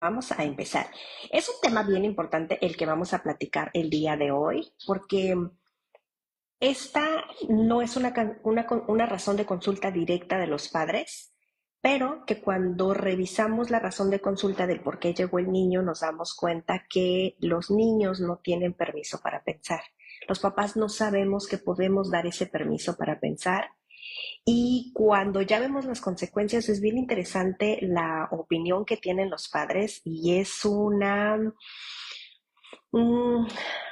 Vamos a empezar. Es un tema bien importante el que vamos a platicar el día de hoy, porque esta no es una razón de consulta directa de los padres, pero que cuando revisamos la razón de consulta del por qué llegó el niño, nos damos cuenta que los niños no tienen permiso para pensar. Los papás no sabemos que podemos dar ese permiso para pensar y cuando ya vemos las consecuencias, es bien interesante la opinión que tienen los padres y es mm,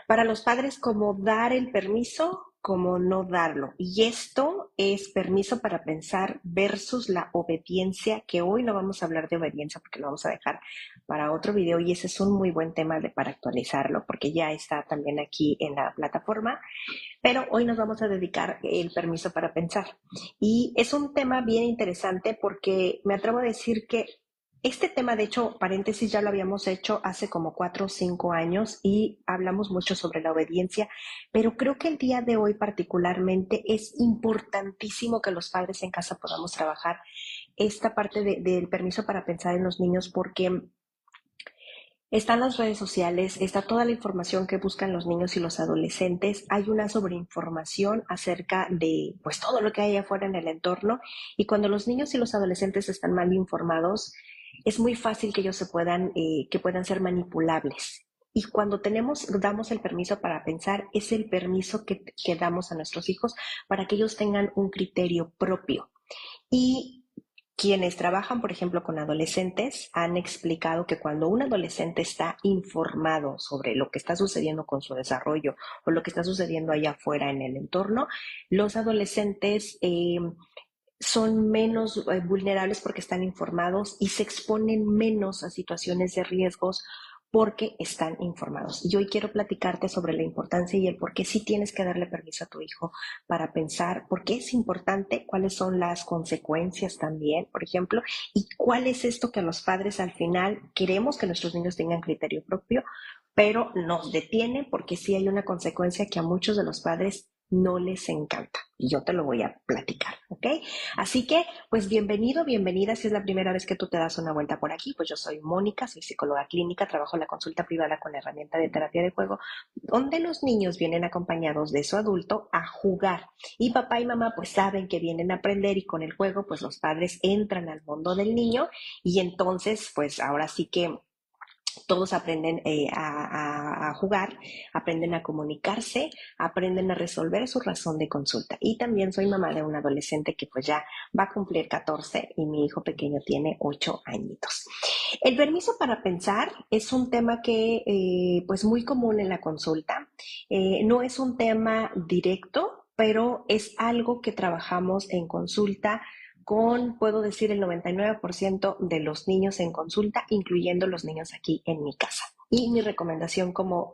para los padres como dar el permiso, como no darlo. Y esto es permiso para pensar versus la obediencia, que hoy no vamos a hablar de obediencia porque lo vamos a dejar para otro video y ese es un muy buen tema para actualizarlo porque ya está también aquí en la plataforma, pero hoy nos vamos a dedicar el permiso para pensar. Y es un tema bien interesante porque me atrevo a decir que este tema, de hecho, paréntesis, ya lo habíamos hecho hace como 4 o 5 años y hablamos mucho sobre la obediencia, pero creo que el día de hoy particularmente es importantísimo que los padres en casa podamos trabajar esta parte del permiso para pensar en los niños porque están las redes sociales, está toda la información que buscan los niños y los adolescentes. Hay una sobreinformación acerca de pues todo lo que hay afuera en el entorno y cuando los niños y los adolescentes están mal informados, es muy fácil que ellos que puedan ser manipulables. Y cuando damos el permiso para pensar, es el permiso que damos a nuestros hijos para que ellos tengan un criterio propio. Y quienes trabajan, por ejemplo, con adolescentes han explicado que cuando un adolescente está informado sobre lo que está sucediendo con su desarrollo o lo que está sucediendo allá afuera en el entorno, los adolescentes son menos vulnerables porque están informados y se exponen menos a situaciones de riesgos porque están informados. Y hoy quiero platicarte sobre la importancia y el por qué sí tienes que darle permiso a tu hijo para pensar, por qué es importante, cuáles son las consecuencias también, por ejemplo, y cuál es esto que los padres al final queremos que nuestros niños tengan criterio propio, pero nos detiene porque sí hay una consecuencia que a muchos de los padres no les encanta. Y yo te lo voy a platicar, ¿ok? Así que, pues bienvenido, bienvenida. Si es la primera vez que tú te das una vuelta por aquí, pues yo soy Mónica, soy psicóloga clínica, trabajo en la consulta privada con la herramienta de terapia de juego, donde los niños vienen acompañados de su adulto a jugar. Y papá y mamá pues saben que vienen a aprender y con el juego pues los padres entran al mundo del niño y entonces pues ahora sí que todos aprenden a jugar, aprenden a comunicarse, aprenden a resolver su razón de consulta. Y también soy mamá de un adolescente que pues ya va a cumplir 14 y mi hijo pequeño tiene 8 añitos. El permiso para pensar es un tema que pues muy común en la consulta. No es un tema directo, pero es algo que trabajamos en consulta con, puedo decir, el 99% de los niños en consulta, incluyendo los niños aquí en mi casa. Y mi recomendación como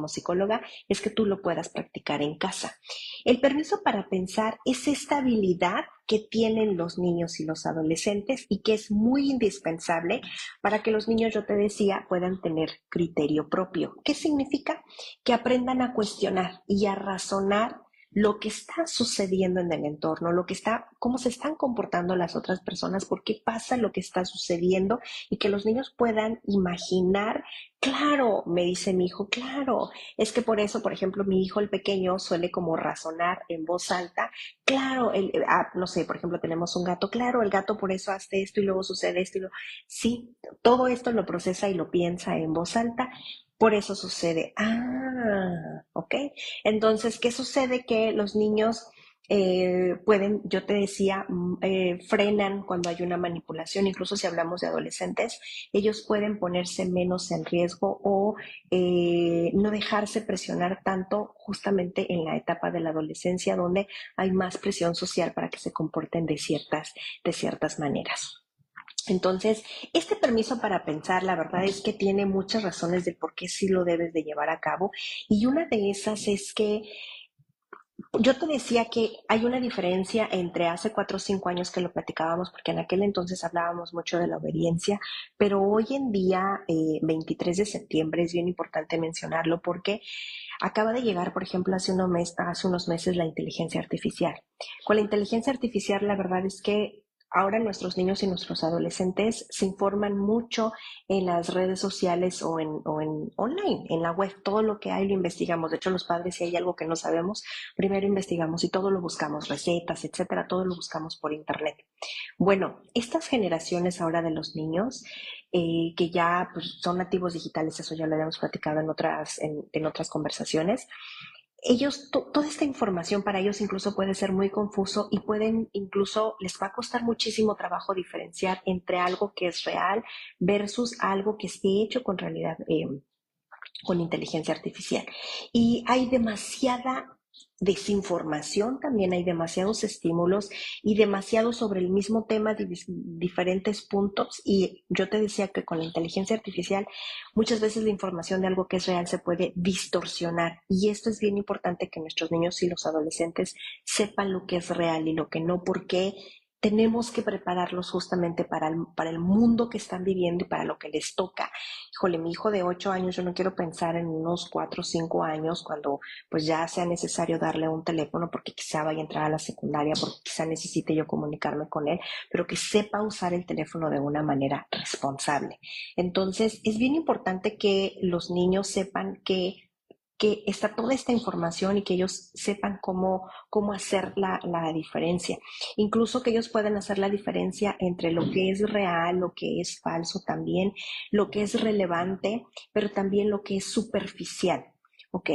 psicóloga es que tú lo puedas practicar en casa. El permiso para pensar es esta habilidad que tienen los niños y los adolescentes y que es muy indispensable para que los niños, yo te decía, puedan tener criterio propio. ¿Qué significa? Que aprendan a cuestionar y a razonar lo que está sucediendo en el entorno, cómo se están comportando las otras personas, por qué pasa lo que está sucediendo y que los niños puedan imaginar, claro, me dice mi hijo, claro, es que por eso, por ejemplo, mi hijo el pequeño suele como razonar en voz alta, claro, no sé, por ejemplo, tenemos un gato, claro, el gato por eso hace esto y luego sucede esto sí, todo esto lo procesa y lo piensa en voz alta por eso sucede. Ok. Entonces, ¿qué sucede? Que los niños pueden, yo te decía, frenan cuando hay una manipulación, incluso si hablamos de adolescentes, ellos pueden ponerse menos en riesgo o no dejarse presionar tanto justamente en la etapa de la adolescencia donde hay más presión social para que se comporten de ciertas maneras. Entonces, este permiso para pensar, la verdad es que tiene muchas razones del por qué sí lo debes de llevar a cabo. Y una de esas es que yo te decía que hay una diferencia entre hace 4 o 5 años que lo platicábamos, porque en aquel entonces hablábamos mucho de la obediencia, pero hoy en día, 23 de septiembre, es bien importante mencionarlo porque acaba de llegar, por ejemplo, hace unos meses la inteligencia artificial. Con la inteligencia artificial, la verdad es que Ahora nuestros niños y nuestros adolescentes se informan mucho en las redes sociales o en online, en la web. Todo lo que hay lo investigamos. De hecho, los padres, si hay algo que no sabemos, primero investigamos y todo lo buscamos, recetas, etcétera, todo lo buscamos por internet. Bueno, estas generaciones ahora de los niños, que ya pues, son nativos digitales, eso ya lo habíamos platicado en otras conversaciones, ellos, toda esta información para ellos incluso puede ser muy confuso y pueden incluso, les va a costar muchísimo trabajo diferenciar entre algo que es real versus algo que esté hecho con realidad, con inteligencia artificial. Y hay demasiada desinformación, también hay demasiados estímulos y demasiado sobre el mismo tema, diferentes puntos. Y yo te decía que con la inteligencia artificial muchas veces la información de algo que es real se puede distorsionar. Y esto es bien importante que nuestros niños y los adolescentes sepan lo que es real y lo que no, porque tenemos que prepararlos justamente para el mundo que están viviendo y para lo que les toca. Híjole, mi hijo de 8 años, yo no quiero pensar en unos 4 o 5 años cuando pues ya sea necesario darle un teléfono porque quizá vaya a entrar a la secundaria, porque quizá necesite yo comunicarme con él, pero que sepa usar el teléfono de una manera responsable. Entonces, es bien importante que los niños sepan que está toda esta información y que ellos sepan cómo hacer la diferencia. Incluso que ellos puedan hacer la diferencia entre lo que es real, lo que es falso también, lo que es relevante, pero también lo que es superficial. ¿Ok?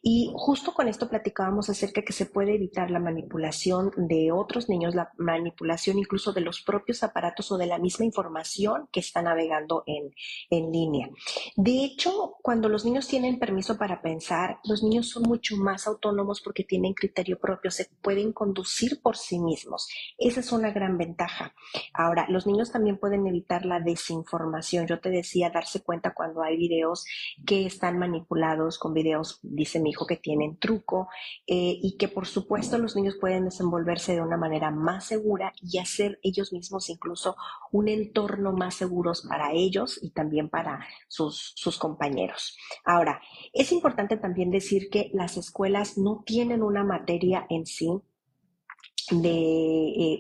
Y justo con esto platicábamos acerca de que se puede evitar la manipulación de otros niños, la manipulación incluso de los propios aparatos o de la misma información que está navegando en línea. De hecho, cuando los niños tienen permiso para pensar, los niños son mucho más autónomos porque tienen criterio propio, se pueden conducir por sí mismos. Esa es una gran ventaja. Ahora, los niños también pueden evitar la desinformación. Yo te decía, darse cuenta cuando hay videos que están manipulados con videos, dice mi hijo, que tienen truco, y que por supuesto los niños pueden desenvolverse de una manera más segura y hacer ellos mismos incluso un entorno más seguros para ellos y también para sus compañeros. Ahora, es importante también decir que las escuelas no tienen una materia en sí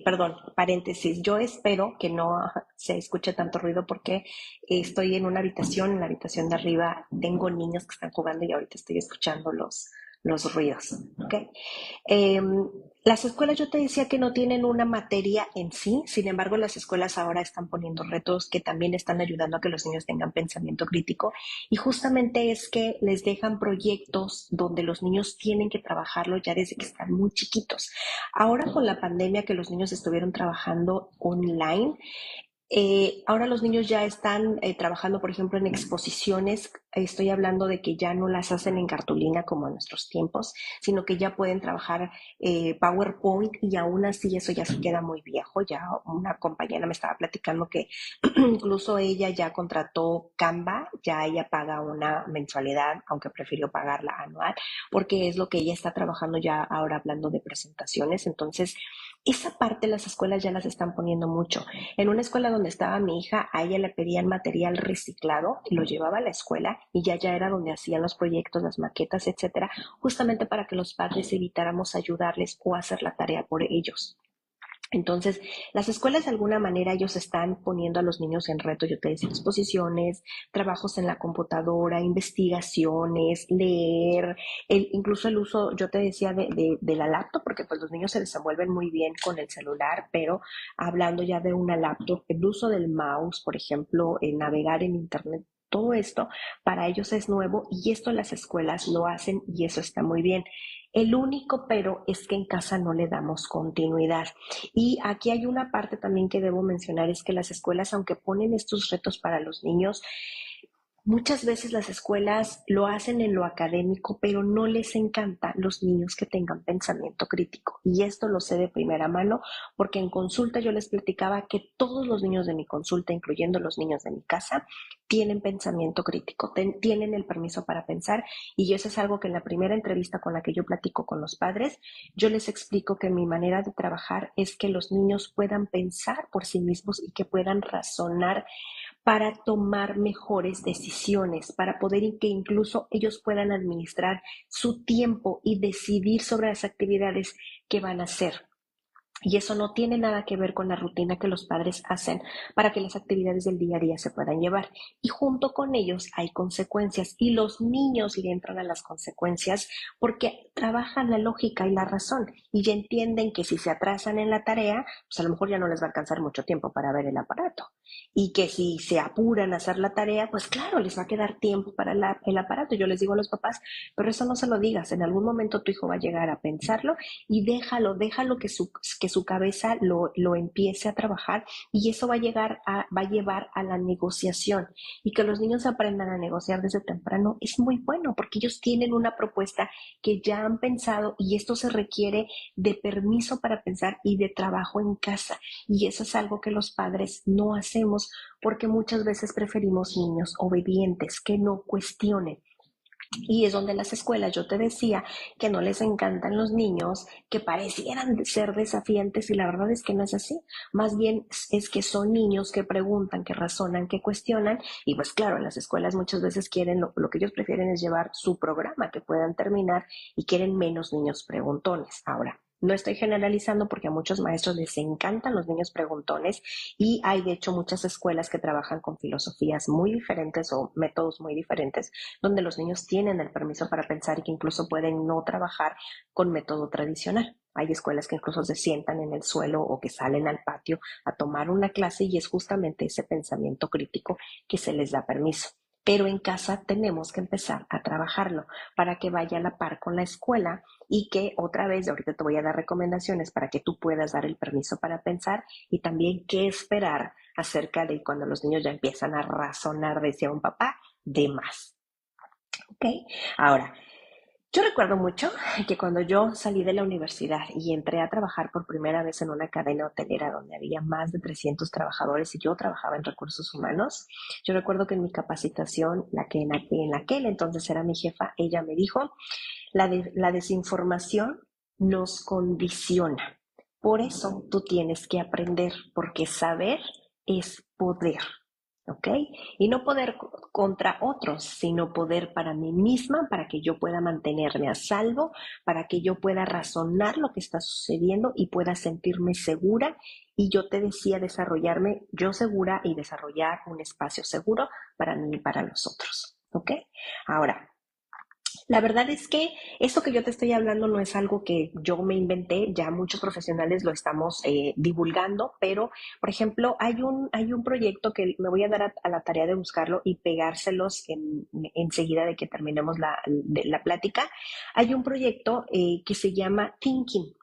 perdón, paréntesis, yo espero que no se escuche tanto ruido porque estoy en la habitación de arriba tengo niños que están jugando y ahorita estoy escuchando los ruidos, ¿ok? Eh, las escuelas, yo te decía que no tienen una materia en sí, sin embargo, las escuelas ahora están poniendo retos que también están ayudando a que los niños tengan pensamiento crítico y justamente es que les dejan proyectos donde los niños tienen que trabajarlo ya desde que están muy chiquitos. Ahora con la pandemia que los niños estuvieron trabajando online, ahora los niños ya están trabajando, por ejemplo, en exposiciones. Estoy hablando de que ya no las hacen en cartulina como en nuestros tiempos, sino que ya pueden trabajar PowerPoint y aún así eso ya se queda muy viejo. Ya una compañera me estaba platicando que incluso ella ya contrató Canva, ya ella paga una mensualidad, aunque prefirió pagarla anual, porque es lo que ella está trabajando ya ahora hablando de presentaciones. Entonces, esa parte las escuelas ya las están poniendo mucho. En una escuela donde estaba mi hija, a ella le pedían material reciclado y lo llevaba a la escuela y ya era donde hacían los proyectos, las maquetas, etcétera, justamente para que los padres evitáramos ayudarles o hacer la tarea por ellos. Entonces, las escuelas de alguna manera ellos están poniendo a los niños en reto, yo te decía, exposiciones, trabajos en la computadora, investigaciones, leer, incluso el uso, yo te decía, de la laptop, porque pues los niños se desenvuelven muy bien con el celular, pero hablando ya de una laptop, el uso del mouse, por ejemplo, navegar en internet. Todo esto para ellos es nuevo y esto las escuelas lo hacen y eso está muy bien. El único pero es que en casa no le damos continuidad. Y aquí hay una parte también que debo mencionar, es que las escuelas, aunque ponen estos retos para los niños, muchas veces las escuelas lo hacen en lo académico, pero no les encanta los niños que tengan pensamiento crítico. Y esto lo sé de primera mano porque en consulta yo les platicaba que todos los niños de mi consulta, incluyendo los niños de mi casa, tienen pensamiento crítico, tienen el permiso para pensar y eso es algo que en la primera entrevista con la que yo platico con los padres, yo les explico que mi manera de trabajar es que los niños puedan pensar por sí mismos y que puedan razonar para tomar mejores decisiones, para poder que incluso ellos puedan administrar su tiempo y decidir sobre las actividades que van a hacer. Y eso no tiene nada que ver con la rutina que los padres hacen para que las actividades del día a día se puedan llevar. Y junto con ellos hay consecuencias y los niños le entran a las consecuencias porque trabajan la lógica y la razón y ya entienden que si se atrasan en la tarea, pues a lo mejor ya no les va a alcanzar mucho tiempo para ver el aparato. Y que si se apuran a hacer la tarea, pues claro, les va a quedar tiempo para el aparato. Yo les digo a los papás, pero eso no se lo digas. En algún momento tu hijo va a llegar a pensarlo y déjalo que su cabeza lo empiece a trabajar y eso va a llevar a la negociación y que los niños aprendan a negociar desde temprano es muy bueno porque ellos tienen una propuesta que ya han pensado y esto se requiere de permiso para pensar y de trabajo en casa y eso es algo que los padres no hacemos porque muchas veces preferimos niños obedientes que no cuestionen. Y es donde las escuelas, yo te decía que no les encantan los niños que parecieran ser desafiantes y la verdad es que no es así. Más bien es que son niños que preguntan, que razonan, que cuestionan y pues claro, en las escuelas muchas veces quieren, lo que ellos prefieren es llevar su programa que puedan terminar y quieren menos niños preguntones. Ahora, no estoy generalizando porque a muchos maestros les encantan los niños preguntones y hay de hecho muchas escuelas que trabajan con filosofías muy diferentes o métodos muy diferentes donde los niños tienen el permiso para pensar y que incluso pueden no trabajar con método tradicional. Hay escuelas que incluso se sientan en el suelo o que salen al patio a tomar una clase y es justamente ese pensamiento crítico que se les da permiso. Pero en casa tenemos que empezar a trabajarlo para que vaya a la par con la escuela y que otra vez, ahorita te voy a dar recomendaciones para que tú puedas dar el permiso para pensar y también qué esperar acerca de cuando los niños ya empiezan a razonar, decía un papá, de más. ¿Ok? Ahora, yo recuerdo mucho que cuando yo salí de la universidad y entré a trabajar por primera vez en una cadena hotelera donde había más de 300 trabajadores y yo trabajaba en recursos humanos, yo recuerdo que en mi capacitación, en aquel entonces era mi jefa, ella me dijo, la desinformación nos condiciona. Por eso tú tienes que aprender, porque saber es poder. ¿Ok? Y no poder contra otros, sino poder para mí misma, para que yo pueda mantenerme a salvo, para que yo pueda razonar lo que está sucediendo y pueda sentirme segura. Y yo te decía desarrollarme yo segura y desarrollar un espacio seguro para mí y para los otros. ¿Ok? Ahora, la verdad es que eso que yo te estoy hablando no es algo que yo me inventé, ya muchos profesionales lo estamos divulgando, pero por ejemplo hay un proyecto que me voy a dar a la tarea de buscarlo y pegárselos enseguida de que terminemos la plática. Hay un proyecto que se llama Thinking.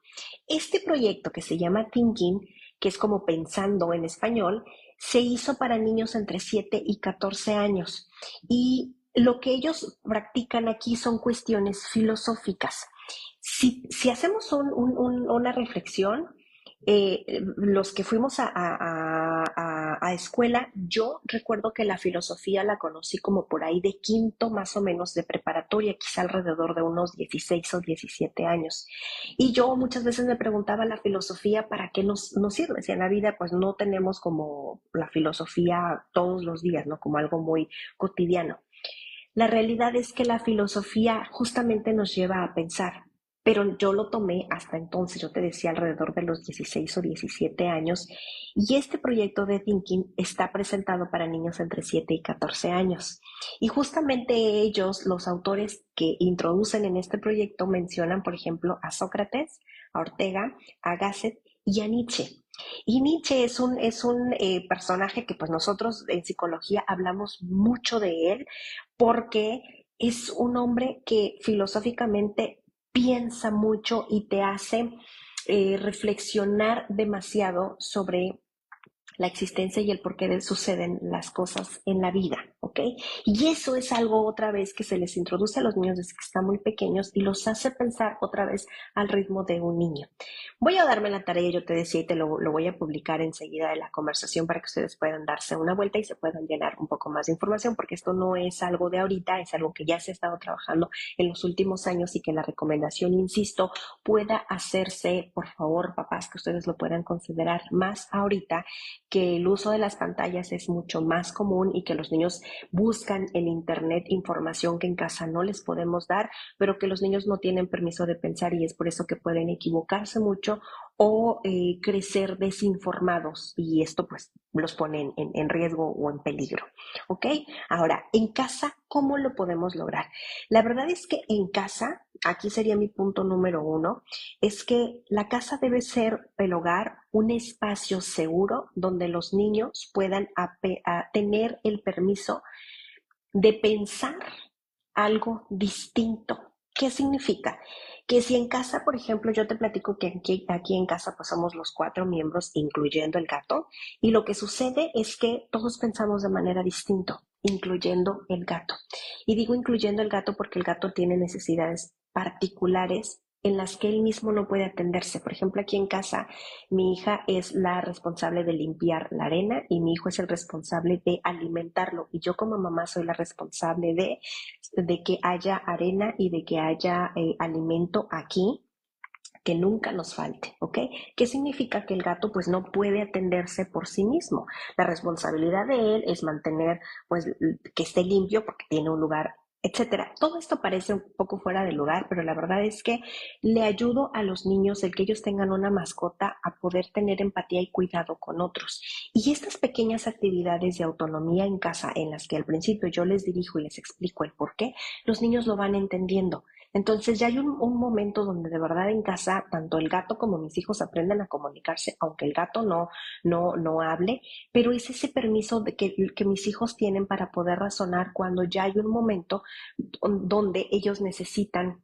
Este proyecto que se llama Thinking, que es como pensando en español, se hizo para niños entre 7 y 14 años. Y lo que ellos practican aquí son cuestiones filosóficas. Si hacemos una reflexión, los que fuimos a escuela, yo recuerdo que la filosofía la conocí como por ahí de quinto más o menos de preparatoria, quizá alrededor de unos 16 o 17 años. Y yo muchas veces me preguntaba la filosofía para qué nos sirve, si en la vida pues no tenemos como la filosofía todos los días, ¿no? Como algo muy cotidiano. La realidad es que la filosofía justamente nos lleva a pensar, pero yo lo tomé hasta entonces, yo te decía alrededor de los 16 o 17 años, y este proyecto de Thinking está presentado para niños entre 7 y 14 años. Y justamente ellos, los autores que introducen en este proyecto, mencionan, por ejemplo, a Sócrates, a Ortega, a Gasset y a Nietzsche. Y Nietzsche es un personaje que pues nosotros en psicología hablamos mucho de él porque es un hombre que filosóficamente piensa mucho y te hace reflexionar demasiado sobre la existencia y el por qué suceden las cosas en la vida, ¿ok? Y eso es algo otra vez que se les introduce a los niños desde que están muy pequeños y los hace pensar otra vez al ritmo de un niño. Voy a darme la tarea, yo te decía, y te lo voy a publicar enseguida de la conversación para que ustedes puedan darse una vuelta y se puedan llenar un poco más de información, porque esto no es algo de ahorita, es algo que ya se ha estado trabajando en los últimos años y que la recomendación, insisto, pueda hacerse, por favor, papás, que ustedes lo puedan considerar más ahorita que el uso de las pantallas es mucho más común y que los niños buscan en internet información que en casa no les podemos dar, pero que los niños no tienen permiso de pensar y es por eso que pueden equivocarse mucho o crecer desinformados y esto pues los pone en riesgo o en peligro. ¿Ok? Ahora, en casa, ¿cómo lo podemos lograr? La verdad es que en casa, aquí sería mi punto número uno, es que la casa debe ser el hogar, un espacio seguro donde los niños puedan tener el permiso de pensar algo distinto. ¿Qué significa? Que si en casa, por ejemplo, yo te platico que aquí en casa pues somos los cuatro miembros, incluyendo el gato, y lo que sucede es que todos pensamos de manera distinta, incluyendo el gato. Y digo incluyendo el gato porque el gato tiene necesidades particulares en las que él mismo no puede atenderse. Por ejemplo, aquí en casa, mi hija es la responsable de limpiar la arena y mi hijo es el responsable de alimentarlo. Y yo como mamá soy la responsable de que haya arena y de que haya alimento aquí que nunca nos falte, ¿ok? ¿Qué significa? Que el gato pues no puede atenderse por sí mismo. La responsabilidad de él es mantener pues que esté limpio porque tiene un lugar, etcétera. Todo esto parece un poco fuera de lugar, pero la verdad es que le ayudo a los niños el que ellos tengan una mascota a poder tener empatía y cuidado con otros. Y estas pequeñas actividades de autonomía en casa en las que al principio yo les dirijo y les explico el por qué, los niños lo van entendiendo. Entonces ya hay un momento donde de verdad en casa tanto el gato como mis hijos aprenden a comunicarse, aunque el gato no hable, pero es ese permiso que mis hijos tienen para poder razonar cuando ya hay un momento donde ellos necesitan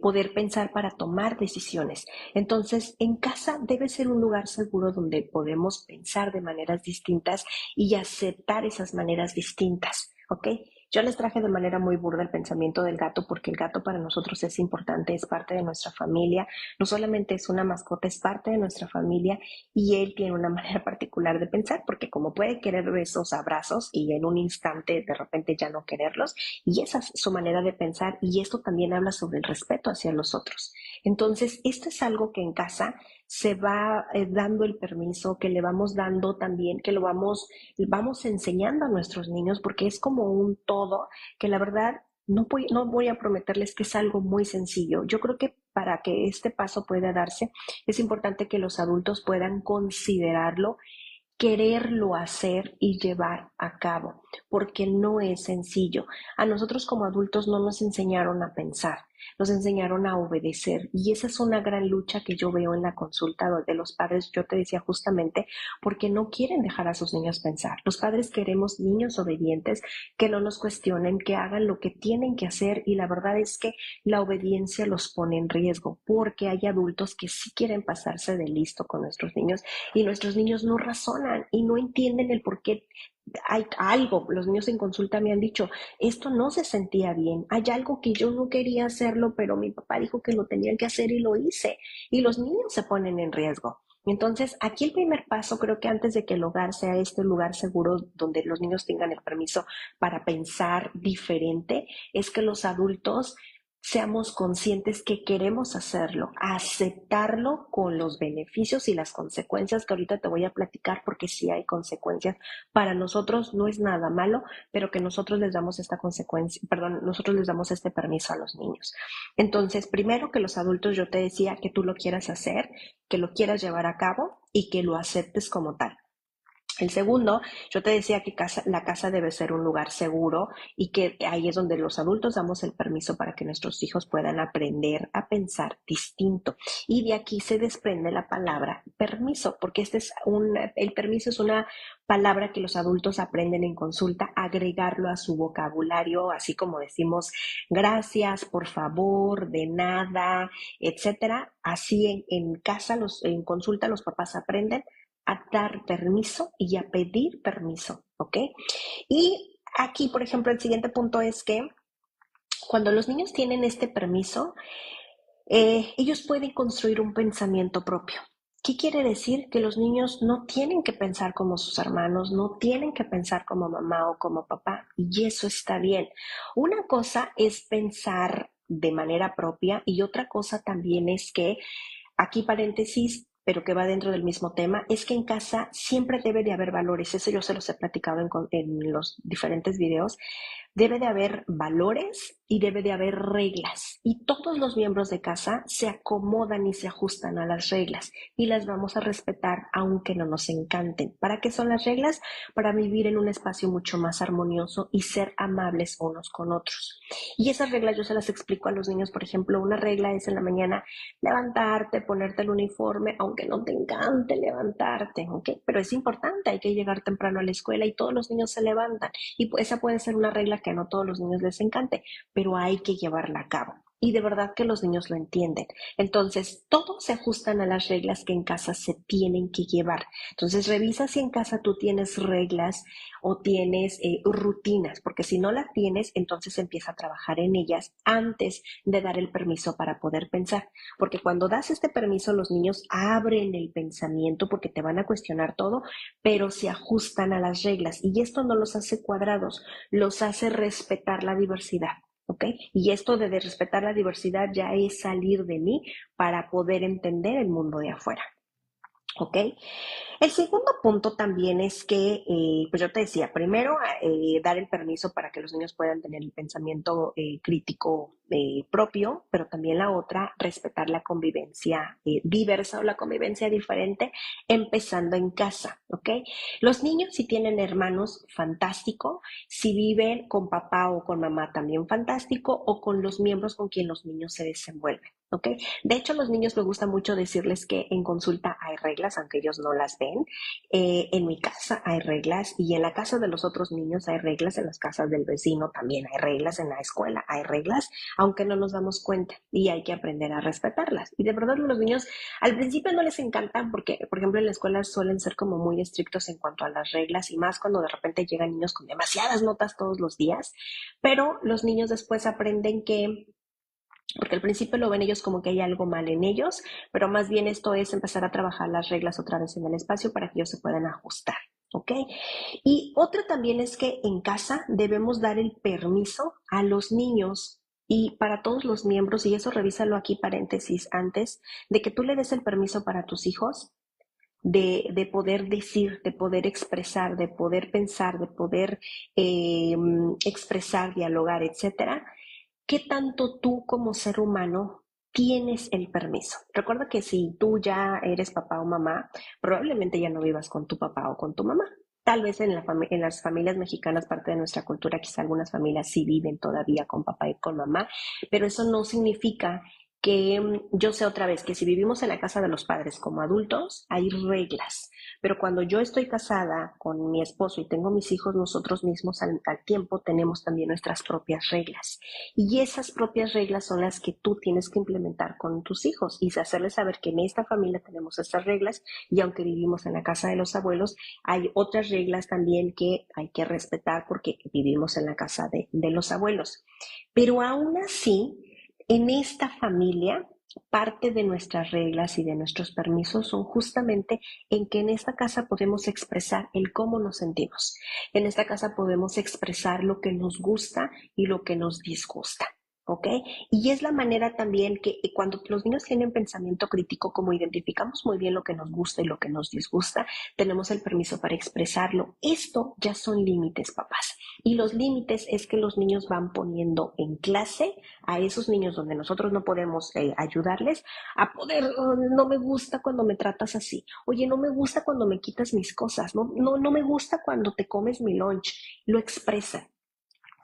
poder pensar para tomar decisiones. Entonces, en casa debe ser un lugar seguro donde podemos pensar de maneras distintas y aceptar esas maneras distintas, ¿ok? Yo les traje de manera muy burda el pensamiento del gato porque el gato para nosotros es importante, es parte de nuestra familia, no solamente es una mascota, es parte de nuestra familia y él tiene una manera particular de pensar porque como puede querer esos abrazos y en un instante de repente ya no quererlos, y esa es su manera de pensar y esto también habla sobre el respeto hacia los otros. Entonces, esto es algo que en casa se va dando el permiso, que le vamos dando también, que vamos enseñando a nuestros niños, porque es como un todo, que la verdad no voy a prometerles que es algo muy sencillo. Yo creo que para que este paso pueda darse, es importante que los adultos puedan considerarlo, quererlo hacer y llevar a cabo, porque no es sencillo. A nosotros como adultos no nos enseñaron a pensar, nos enseñaron a obedecer y esa es una gran lucha que yo veo en la consulta de los padres, yo te decía justamente, porque no quieren dejar a sus niños pensar. Los padres queremos niños obedientes que no nos cuestionen, que hagan lo que tienen que hacer y la verdad es que la obediencia los pone en riesgo porque hay adultos que sí quieren pasarse de listo con nuestros niños y nuestros niños no razonan y no entienden el por qué hay algo. Los niños en consulta me han dicho, esto no se sentía bien, hay algo que yo no quería hacerlo, pero mi papá dijo que lo tenían que hacer y lo hice. Y los niños se ponen en riesgo. Entonces, aquí el primer paso, creo que antes de que el hogar sea este lugar seguro donde los niños tengan el permiso para pensar diferente, es que los adultos seamos conscientes que queremos hacerlo, aceptarlo con los beneficios y las consecuencias que ahorita te voy a platicar, porque sí hay consecuencias. Para nosotros no es nada malo, pero que nosotros les damos esta consecuencia, perdón, nosotros les damos este permiso a los niños. Entonces, primero que los adultos, yo te decía que tú lo quieras hacer, que lo quieras llevar a cabo y que lo aceptes como tal. El segundo, yo te decía que la casa debe ser un lugar seguro y que ahí es donde los adultos damos el permiso para que nuestros hijos puedan aprender a pensar distinto. Y de aquí se desprende la palabra permiso, porque el permiso es una palabra que los adultos aprenden en consulta, agregarlo a su vocabulario, así como decimos gracias, por favor, de nada, etcétera. Así en casa, en consulta, los papás aprenden a dar permiso y a pedir permiso, ¿ok? Y aquí, por ejemplo, el siguiente punto es que cuando los niños tienen este permiso, ellos pueden construir un pensamiento propio. ¿Qué quiere decir? Que los niños no tienen que pensar como sus hermanos, no tienen que pensar como mamá o como papá, y eso está bien. Una cosa es pensar de manera propia y otra cosa también es que, aquí paréntesis, pero que va dentro del mismo tema, es que en casa siempre debe de haber valores. Eso yo se los he platicado en los diferentes videos. Debe de haber valores y debe de haber reglas. Y todos los miembros de casa se acomodan y se ajustan a las reglas y las vamos a respetar aunque no nos encanten. ¿Para qué son las reglas? Para vivir en un espacio mucho más armonioso y ser amables unos con otros. Y esas reglas yo se las explico a los niños. Por ejemplo, una regla es en la mañana levantarte, ponerte el uniforme, aunque no te encante levantarte, ¿ok? Pero es importante, hay que llegar temprano a la escuela y todos los niños se levantan. Y esa puede ser una regla que a no todos los niños les encante, pero hay que llevarla a cabo. Y de verdad que los niños lo entienden. Entonces, todos se ajustan a las reglas que en casa se tienen que llevar. Entonces, revisa si en casa tú tienes reglas o tienes rutinas, porque si no las tienes, entonces empieza a trabajar en ellas antes de dar el permiso para poder pensar. Porque cuando das este permiso, los niños abren el pensamiento porque te van a cuestionar todo, pero se ajustan a las reglas. Y esto no los hace cuadrados, los hace respetar la diversidad. ¿Ok? Y esto de respetar la diversidad ya es salir de mí para poder entender el mundo de afuera. ¿Ok? El segundo punto también es que, pues yo te decía, primero dar el permiso para que los niños puedan tener el pensamiento crítico propio, pero también la otra, respetar la convivencia diversa o la convivencia diferente, empezando en casa, ¿ok? Los niños, si tienen hermanos, fantástico. Si viven con papá o con mamá, también fantástico, o con los miembros con quien los niños se desenvuelven, ¿ok? De hecho, a los niños me gusta mucho decirles que en consulta hay reglas, aunque ellos no las ven. En mi casa hay reglas y en la casa de los otros niños hay reglas, en las casas del vecino también hay reglas, en la escuela hay reglas, aunque no nos damos cuenta y hay que aprender a respetarlas. Y de verdad los niños al principio no les encantan porque, por ejemplo, en la escuela suelen ser como muy estrictos en cuanto a las reglas y más cuando de repente llegan niños con demasiadas notas todos los días, pero los niños después aprenden que porque al principio lo ven ellos como que hay algo mal en ellos, pero más bien esto es empezar a trabajar las reglas otra vez en el espacio para que ellos se puedan ajustar, ¿ok? Y otra también es que en casa debemos dar el permiso a los niños y para todos los miembros, y eso revísalo aquí paréntesis antes, de que tú le des el permiso para tus hijos de poder decir, de poder expresar, de poder pensar, de poder expresar, dialogar, etcétera. ¿Qué tanto tú como ser humano tienes el permiso? Recuerda que si tú ya eres papá o mamá, probablemente ya no vivas con tu papá o con tu mamá. Tal vez en las familias mexicanas, parte de nuestra cultura, quizá algunas familias sí viven todavía con papá y con mamá, pero eso no significa que yo sé otra vez que si vivimos en la casa de los padres como adultos, hay reglas. Pero cuando yo estoy casada con mi esposo y tengo mis hijos, nosotros mismos al tiempo tenemos también nuestras propias reglas. Y esas propias reglas son las que tú tienes que implementar con tus hijos y hacerles saber que en esta familia tenemos estas reglas y aunque vivimos en la casa de los abuelos, hay otras reglas también que hay que respetar porque vivimos en la casa de los abuelos. Pero aún así, en esta familia, parte de nuestras reglas y de nuestros permisos son justamente en que en esta casa podemos expresar el cómo nos sentimos. En esta casa podemos expresar lo que nos gusta y lo que nos disgusta. ¿Ok? Y es la manera también que cuando los niños tienen pensamiento crítico, como identificamos muy bien lo que nos gusta y lo que nos disgusta, tenemos el permiso para expresarlo. Esto ya son límites, papás. Y los límites es que los niños van poniendo en clase a esos niños donde nosotros no podemos ayudarles a poder, oh, no me gusta cuando me tratas así, oye, no me gusta cuando me quitas mis cosas, no me gusta cuando te comes mi lunch, lo expresan.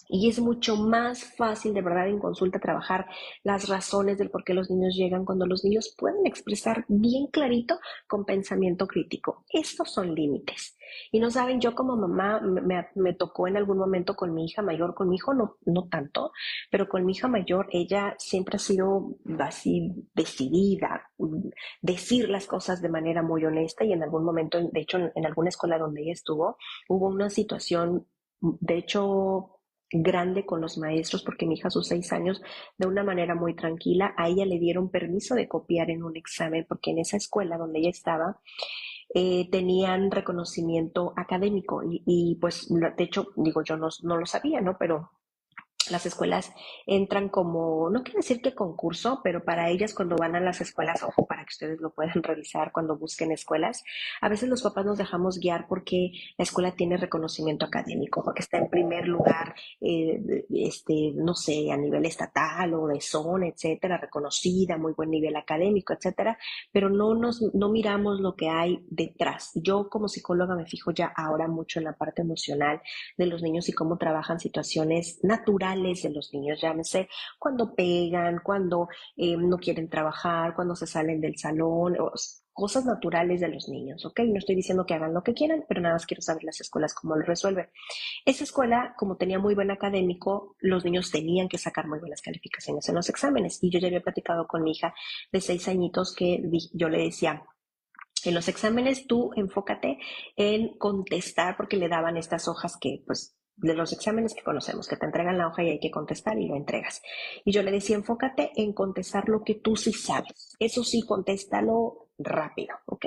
Y es mucho más fácil, de verdad, en consulta trabajar las razones del por qué los niños llegan cuando los niños pueden expresar bien clarito con pensamiento crítico. Estos son límites. Y no saben, yo como mamá me tocó en algún momento con mi hija mayor, con mi hijo no tanto, pero con mi hija mayor, ella siempre ha sido así decidida, decir las cosas de manera muy honesta y en algún momento, de hecho, en alguna escuela donde ella estuvo, hubo una situación, de hecho, grande con los maestros porque mi hija a sus 6 años de una manera muy tranquila a ella le dieron permiso de copiar en un examen porque en esa escuela donde ella estaba tenían reconocimiento académico y pues de hecho digo yo no lo sabía, ¿no? Pero las escuelas entran como, no quiero decir que concurso, pero para ellas cuando van a las escuelas, ojo, para que ustedes lo puedan revisar cuando busquen escuelas, a veces los papás nos dejamos guiar porque la escuela tiene reconocimiento académico, porque está en primer lugar, no sé, a nivel estatal o de zona, etcétera, reconocida, muy buen nivel académico, etcétera, pero no miramos lo que hay detrás. Yo como psicóloga me fijo ya ahora mucho en la parte emocional de los niños y cómo trabajan situaciones naturales de los niños, llámese cuando pegan, cuando no quieren trabajar, cuando se salen del salón, cosas naturales de los niños, ¿ok? No estoy diciendo que hagan lo que quieran, pero nada más quiero saber las escuelas cómo lo resuelven. Esa escuela, como tenía muy buen académico, los niños tenían que sacar muy buenas calificaciones en los exámenes. Y yo ya había platicado con mi hija de 6 añitos que yo le decía, en los exámenes tú enfócate en contestar porque le daban estas hojas que, pues, de los exámenes que conocemos, que te entregan la hoja y hay que contestar y lo entregas. Y yo le decía, enfócate en contestar lo que tú sí sabes. Eso sí, contéstalo rápido, ¿ok?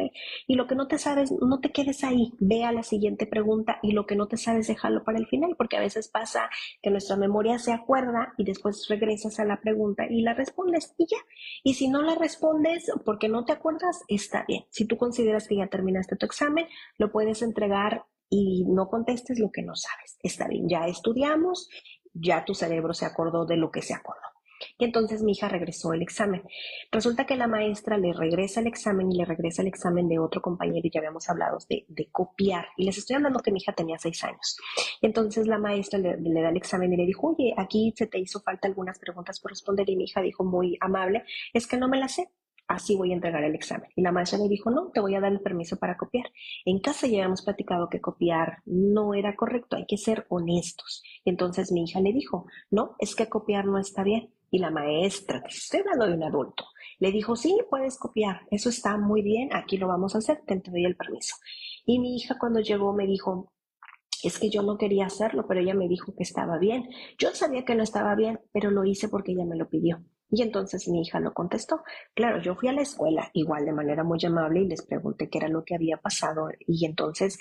Y lo que no te sabes, no te quedes ahí. Ve a la siguiente pregunta y lo que no te sabes, déjalo para el final, porque a veces pasa que nuestra memoria se acuerda y después regresas a la pregunta y la respondes y ya. Y si no la respondes porque no te acuerdas, está bien. Si tú consideras que ya terminaste tu examen, lo puedes entregar y no contestes lo que no sabes. Está bien, ya estudiamos, ya tu cerebro se acordó de lo que se acordó. Y entonces mi hija regresó el examen. Resulta que la maestra le regresa el examen y le regresa el examen de otro compañero y ya habíamos hablado de copiar. Y les estoy hablando que mi hija tenía 6 años. Y entonces la maestra le da el examen y le dijo, oye, aquí se te hizo falta algunas preguntas por responder. Y mi hija dijo muy amable, es que no me las sé. Así voy a entregar el examen. Y la maestra le dijo, no, te voy a dar el permiso para copiar. En casa ya habíamos platicado que copiar no era correcto, hay que ser honestos. Y entonces mi hija le dijo, no, es que copiar no está bien. Y la maestra, que estoy hablando de un adulto, le dijo, sí, puedes copiar, eso está muy bien, aquí lo vamos a hacer, te doy el permiso. Y mi hija cuando llegó me dijo, es que yo no quería hacerlo, pero ella me dijo que estaba bien. Yo sabía que no estaba bien, pero lo hice porque ella me lo pidió. Y entonces mi hija lo contestó. Claro, yo fui a la escuela igual de manera muy amable y les pregunté qué era lo que había pasado. Y entonces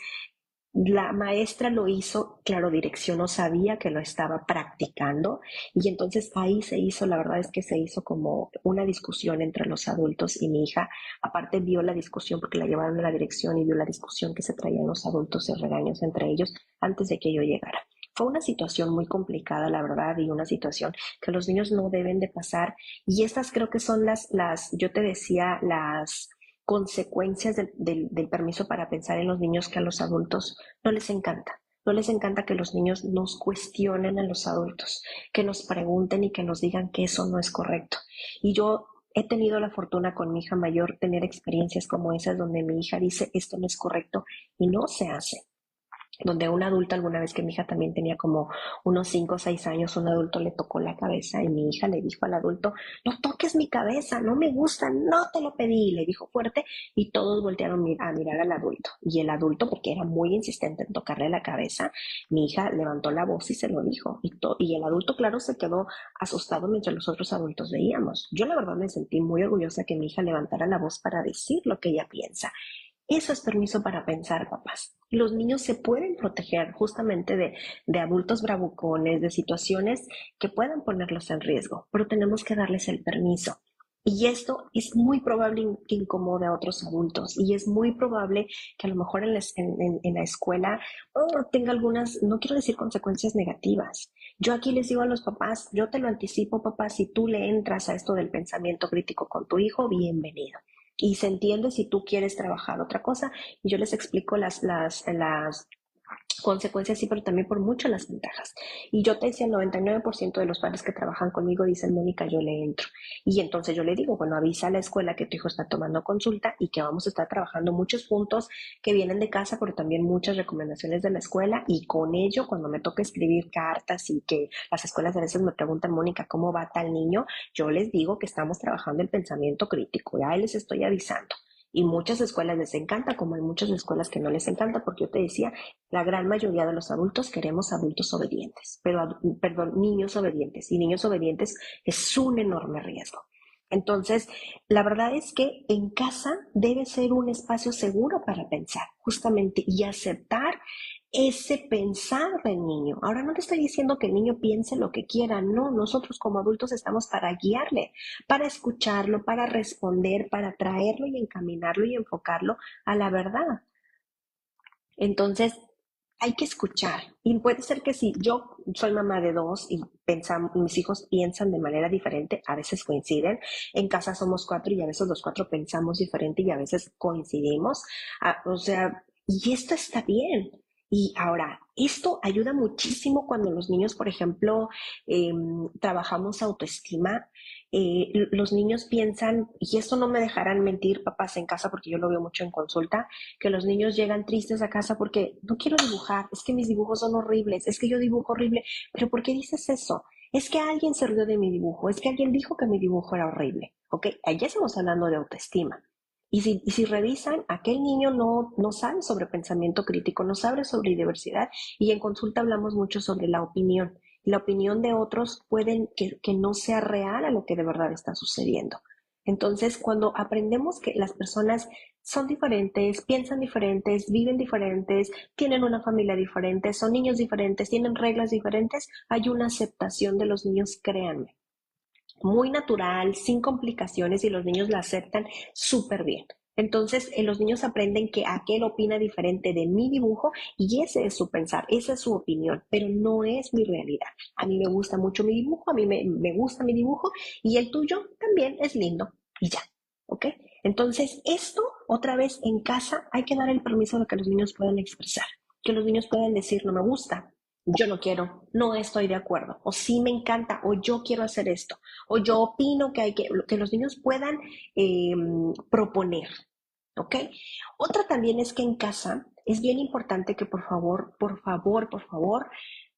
la maestra lo hizo, claro, dirección no sabía que lo estaba practicando y entonces ahí se hizo, la verdad es que se hizo como una discusión entre los adultos y mi hija, aparte vio la discusión porque la llevaron a la dirección y vio la discusión que se traían los adultos y regaños entre ellos antes de que yo llegara. Fue una situación muy complicada, la verdad, y una situación que los niños no deben de pasar y estas creo que son yo te decía, las consecuencias del permiso para pensar en los niños que a los adultos no les encanta. No les encanta que los niños nos cuestionen a los adultos, que nos pregunten y que nos digan que eso no es correcto. Y yo he tenido la fortuna con mi hija mayor tener experiencias como esas donde mi hija dice esto no es correcto y no se hace donde un adulto, alguna vez que mi hija también tenía como unos 5 o 6 años, un adulto le tocó la cabeza y mi hija le dijo al adulto, no toques mi cabeza, no me gusta, no te lo pedí, le dijo fuerte y todos voltearon a mirar al adulto. Y el adulto, porque era muy insistente en tocarle la cabeza, mi hija levantó la voz y se lo dijo. Y el adulto, claro, se quedó asustado mientras los otros adultos veíamos. Yo la verdad me sentí muy orgullosa que mi hija levantara la voz para decir lo que ella piensa. Eso es permiso para pensar, papás. Los niños se pueden proteger justamente de adultos bravucones, de situaciones que puedan ponerlos en riesgo, pero tenemos que darles el permiso. Y esto es muy probable que incomode a otros adultos y es muy probable que a lo mejor en la escuela tenga algunas, no quiero decir consecuencias negativas. Yo aquí les digo a los papás, yo te lo anticipo, papá, si tú le entras a esto del pensamiento crítico con tu hijo, bienvenido y se entiende si tú quieres trabajar otra cosa. Y yo les explico las consecuencias, sí, pero también por mucho las ventajas. Y yo te decía, el 99% de los padres que trabajan conmigo dicen, Mónica, yo le entro. Y entonces yo le digo, bueno, avisa a la escuela que tu hijo está tomando consulta y que vamos a estar trabajando muchos puntos que vienen de casa, pero también muchas recomendaciones de la escuela. Y con ello, cuando me toca escribir cartas y que las escuelas a veces me preguntan, Mónica, ¿cómo va tal niño? Yo les digo que estamos trabajando el pensamiento crítico. Ya les estoy avisando. Y muchas escuelas les encanta, como hay muchas escuelas que no les encanta, porque yo te decía, la gran mayoría de los adultos queremos adultos obedientes, perdón, niños obedientes. Y niños obedientes es un enorme riesgo. Entonces, la verdad es que en casa debe ser un espacio seguro para pensar, justamente, y aceptar ese pensar del niño. Ahora no te estoy diciendo que el niño piense lo que quiera, no, nosotros como adultos estamos para guiarle, para escucharlo, para responder, para traerlo y encaminarlo y enfocarlo a la verdad. Entonces, hay que escuchar. Y puede ser que si yo soy mamá de dos y pensamos, mis hijos piensan de manera diferente, a veces coinciden. En casa somos cuatro y a veces los cuatro pensamos diferente y a veces coincidimos. O sea, y esto está bien. Y ahora, esto ayuda muchísimo cuando los niños, por ejemplo, trabajamos autoestima. Los niños piensan, y esto no me dejarán mentir, papás en casa, porque yo lo veo mucho en consulta, que los niños llegan tristes a casa porque no quiero dibujar, es que mis dibujos son horribles, es que yo dibujo horrible, pero ¿por qué dices eso? Es que alguien se rió de mi dibujo, es que alguien dijo que mi dibujo era horrible, ¿ok? Allá estamos hablando de autoestima. Y si revisan, aquel niño no sabe sobre pensamiento crítico, no sabe sobre diversidad y en consulta hablamos mucho sobre la opinión. La opinión de otros pueden que no sea real a lo que de verdad está sucediendo. Entonces, cuando aprendemos que las personas son diferentes, piensan diferentes, viven diferentes, tienen una familia diferente, son niños diferentes, tienen reglas diferentes, hay una aceptación de los niños, créanme, muy natural, sin complicaciones y los niños la aceptan súper bien. Entonces, los niños aprenden que aquel opina diferente de mi dibujo y ese es su pensar, esa es su opinión, pero no es mi realidad. A mí me gusta mucho mi dibujo, a mí me gusta mi dibujo y el tuyo también es lindo y ya, ¿ok? Entonces, esto otra vez en casa hay que dar el permiso de que los niños puedan expresar, que los niños puedan decir no me gusta, yo no quiero, no estoy de acuerdo, o sí me encanta, o yo quiero hacer esto, o yo opino que hay que los niños puedan eh, proponer, ¿ok? Otra también es que en casa es bien importante que por favor,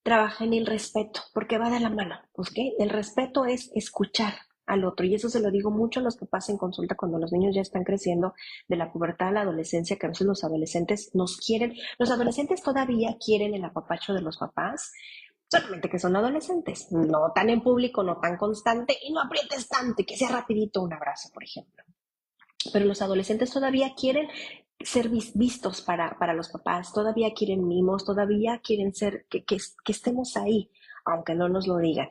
trabajen el respeto, porque va de la mano, ¿ok? El respeto es escuchar al otro, y eso se lo digo mucho a los papás en consulta cuando los niños ya están creciendo de la pubertad a la adolescencia, que a veces los adolescentes nos quieren, los adolescentes todavía quieren el apapacho de los papás, solamente que son adolescentes, no tan en público, no tan constante, y no aprietes tanto, y que sea rapidito un abrazo, por ejemplo. Pero los adolescentes todavía quieren ser vistos para los papás, todavía quieren mimos, todavía quieren ser, que estemos ahí, aunque no nos lo digan.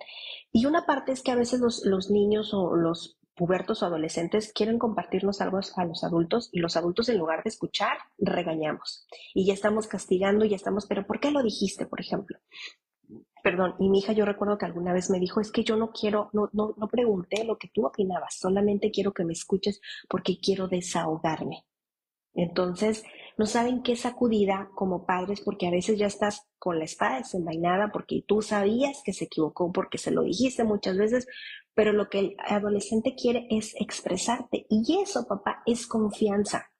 Y una parte es que a veces los niños o los pubertos o adolescentes quieren compartirnos algo a los adultos y los adultos en lugar de escuchar, regañamos. Y ya estamos castigando, ya estamos, pero ¿por qué lo dijiste, por ejemplo? Perdón, y mi hija yo recuerdo que alguna vez me dijo, es que yo no quiero, no pregunté lo que tú opinabas, solamente quiero que me escuches porque quiero desahogarme. Entonces, no saben qué sacudida como padres, porque a veces ya estás con la espada desenvainada, porque tú sabías que se equivocó, porque se lo dijiste muchas veces, pero lo que el adolescente quiere es expresarte. Y eso, papá, es confianza.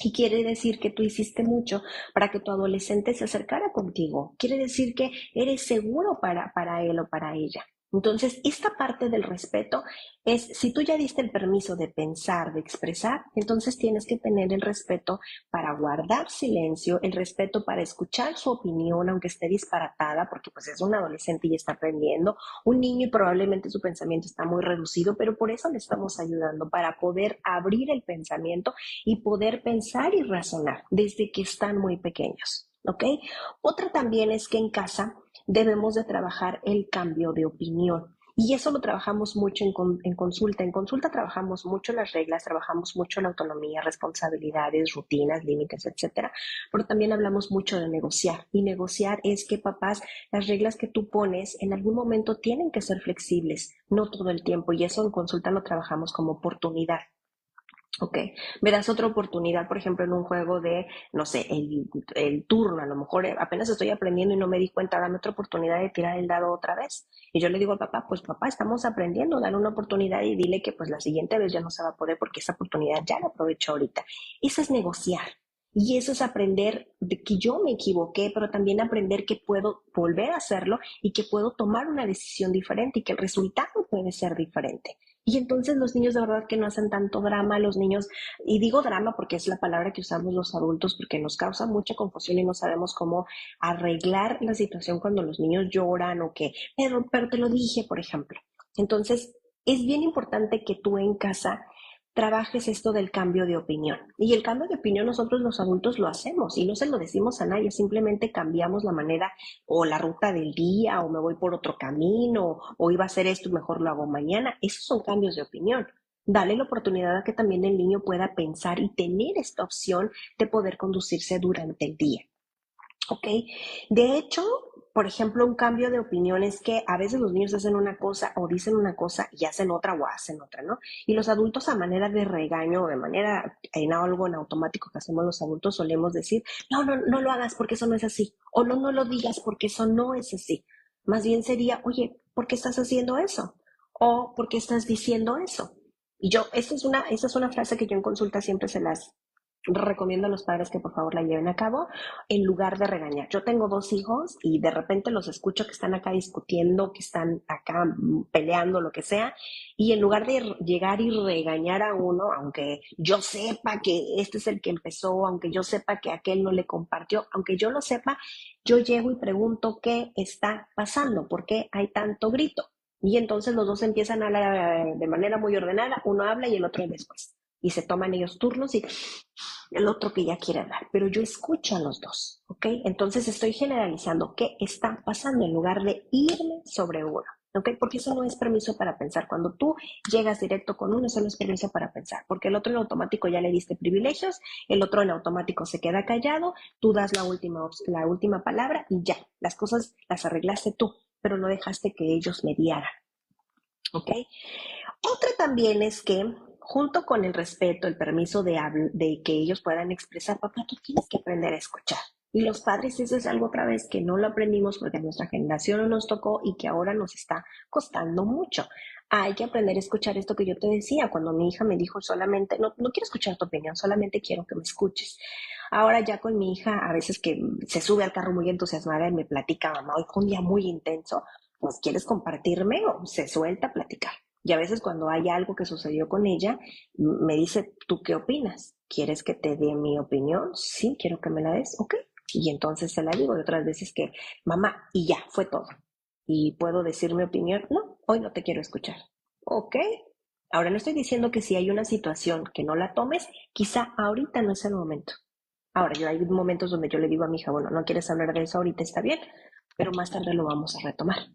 Y quiere decir que tú hiciste mucho para que tu adolescente se acercara contigo. Quiere decir que eres seguro para él o para ella. Entonces, esta parte del respeto es, si tú ya diste el permiso de pensar, de expresar, entonces tienes que tener el respeto para guardar silencio, el respeto para escuchar su opinión, aunque esté disparatada, porque pues es un adolescente y está aprendiendo, un niño y probablemente su pensamiento está muy reducido, pero por eso le estamos ayudando, para poder abrir el pensamiento y poder pensar y razonar desde que están muy pequeños, ¿ok? Otra también es que en casa debemos de trabajar el cambio de opinión. Y eso lo trabajamos mucho en consulta. En consulta trabajamos mucho las reglas, trabajamos mucho la autonomía, responsabilidades, rutinas, límites, etcétera. Pero también hablamos mucho de negociar. Y negociar es que, papás, las reglas que tú pones en algún momento tienen que ser flexibles, no todo el tiempo. Y eso en consulta lo trabajamos como oportunidad. Ok, me das otra oportunidad, por ejemplo, en un juego de, no sé, el turno, a lo mejor apenas estoy aprendiendo y no me di cuenta, dame otra oportunidad de tirar el dado otra vez. Y yo le digo al papá, pues papá, estamos aprendiendo, dale una oportunidad y dile que pues la siguiente vez ya no se va a poder porque esa oportunidad ya la aprovecho ahorita. Eso es negociar. Y eso es aprender de que yo me equivoqué, pero también aprender que puedo volver a hacerlo y que puedo tomar una decisión diferente y que el resultado puede ser diferente. Y entonces los niños de verdad que no hacen tanto drama, los niños, y digo drama porque es la palabra que usamos los adultos porque nos causa mucha confusión y no sabemos cómo arreglar la situación cuando los niños lloran o que, pero te lo dije, por ejemplo. Entonces, es bien importante que tú en casa trabajes esto del cambio de opinión. Y el cambio de opinión nosotros los adultos lo hacemos y no se lo decimos a nadie, simplemente cambiamos la manera o la ruta del día o me voy por otro camino o iba a hacer esto y mejor lo hago mañana. Esos son cambios de opinión. Dale la oportunidad a que también el niño pueda pensar y tener esta opción de poder conducirse durante el día. ¿Ok? De hecho, por ejemplo, un cambio de opinión es que a veces los niños hacen una cosa o dicen una cosa y hacen otra o hacen otra, ¿no? Y los adultos a manera de regaño o de manera en algo en automático que hacemos los adultos solemos decir, no, no, no lo hagas porque eso no es así. O no, no lo digas porque eso no es así. Más bien sería, oye, ¿por qué estás haciendo eso? O ¿por qué estás diciendo eso? Y yo, esta es una frase que yo en consulta siempre se las recomiendo a los padres que por favor la lleven a cabo en lugar de regañar. Yo tengo dos hijos y de repente los escucho que están acá discutiendo, que están acá peleando, lo que sea, y en lugar de llegar y regañar a uno, aunque yo sepa que este es el que empezó, aunque yo sepa que aquel no le compartió, aunque yo lo sepa, yo llego y pregunto qué está pasando, por qué hay tanto grito. Y entonces los dos empiezan a hablar de manera muy ordenada, uno habla y el otro después. Y se toman ellos turnos y el otro que ya quiere hablar, pero yo escucho a los dos, ¿ok? Entonces estoy generalizando qué está pasando en lugar de irme sobre uno, ¿ok? Porque eso no es permiso para pensar. Cuando tú llegas directo con uno, eso no es permiso para pensar, porque el otro en automático ya le diste privilegios, el otro en automático se queda callado, tú das la última palabra y ya, las cosas las arreglaste tú, pero no dejaste que ellos mediaran, ¿ok? Otra también es que junto con el respeto, el permiso de que ellos puedan expresar, papá, tú tienes que aprender a escuchar. Y los padres, eso es algo otra vez que no lo aprendimos porque a nuestra generación no nos tocó y que ahora nos está costando mucho. Hay que aprender a escuchar esto que yo te decía cuando mi hija me dijo solamente, no, no quiero escuchar tu opinión, solamente quiero que me escuches. Ahora ya con mi hija, a veces que se sube al carro muy entusiasmada y me platica, mamá, hoy fue un día muy intenso, pues ¿quieres compartirme o se suelta a platicar? Y a veces cuando hay algo que sucedió con ella, me dice, ¿tú qué opinas? ¿Quieres que te dé mi opinión? Sí, quiero que me la des, ok. Y entonces se la digo. Y otras veces que, mamá, y ya, fue todo. ¿Y puedo decir mi opinión? No, hoy no te quiero escuchar. Ok. Ahora no estoy diciendo que si hay una situación que no la tomes, quizá ahorita no es el momento. Ahora, yo hay momentos donde yo le digo a mi hija, bueno, no quieres hablar de eso ahorita, está bien, pero más tarde lo vamos a retomar.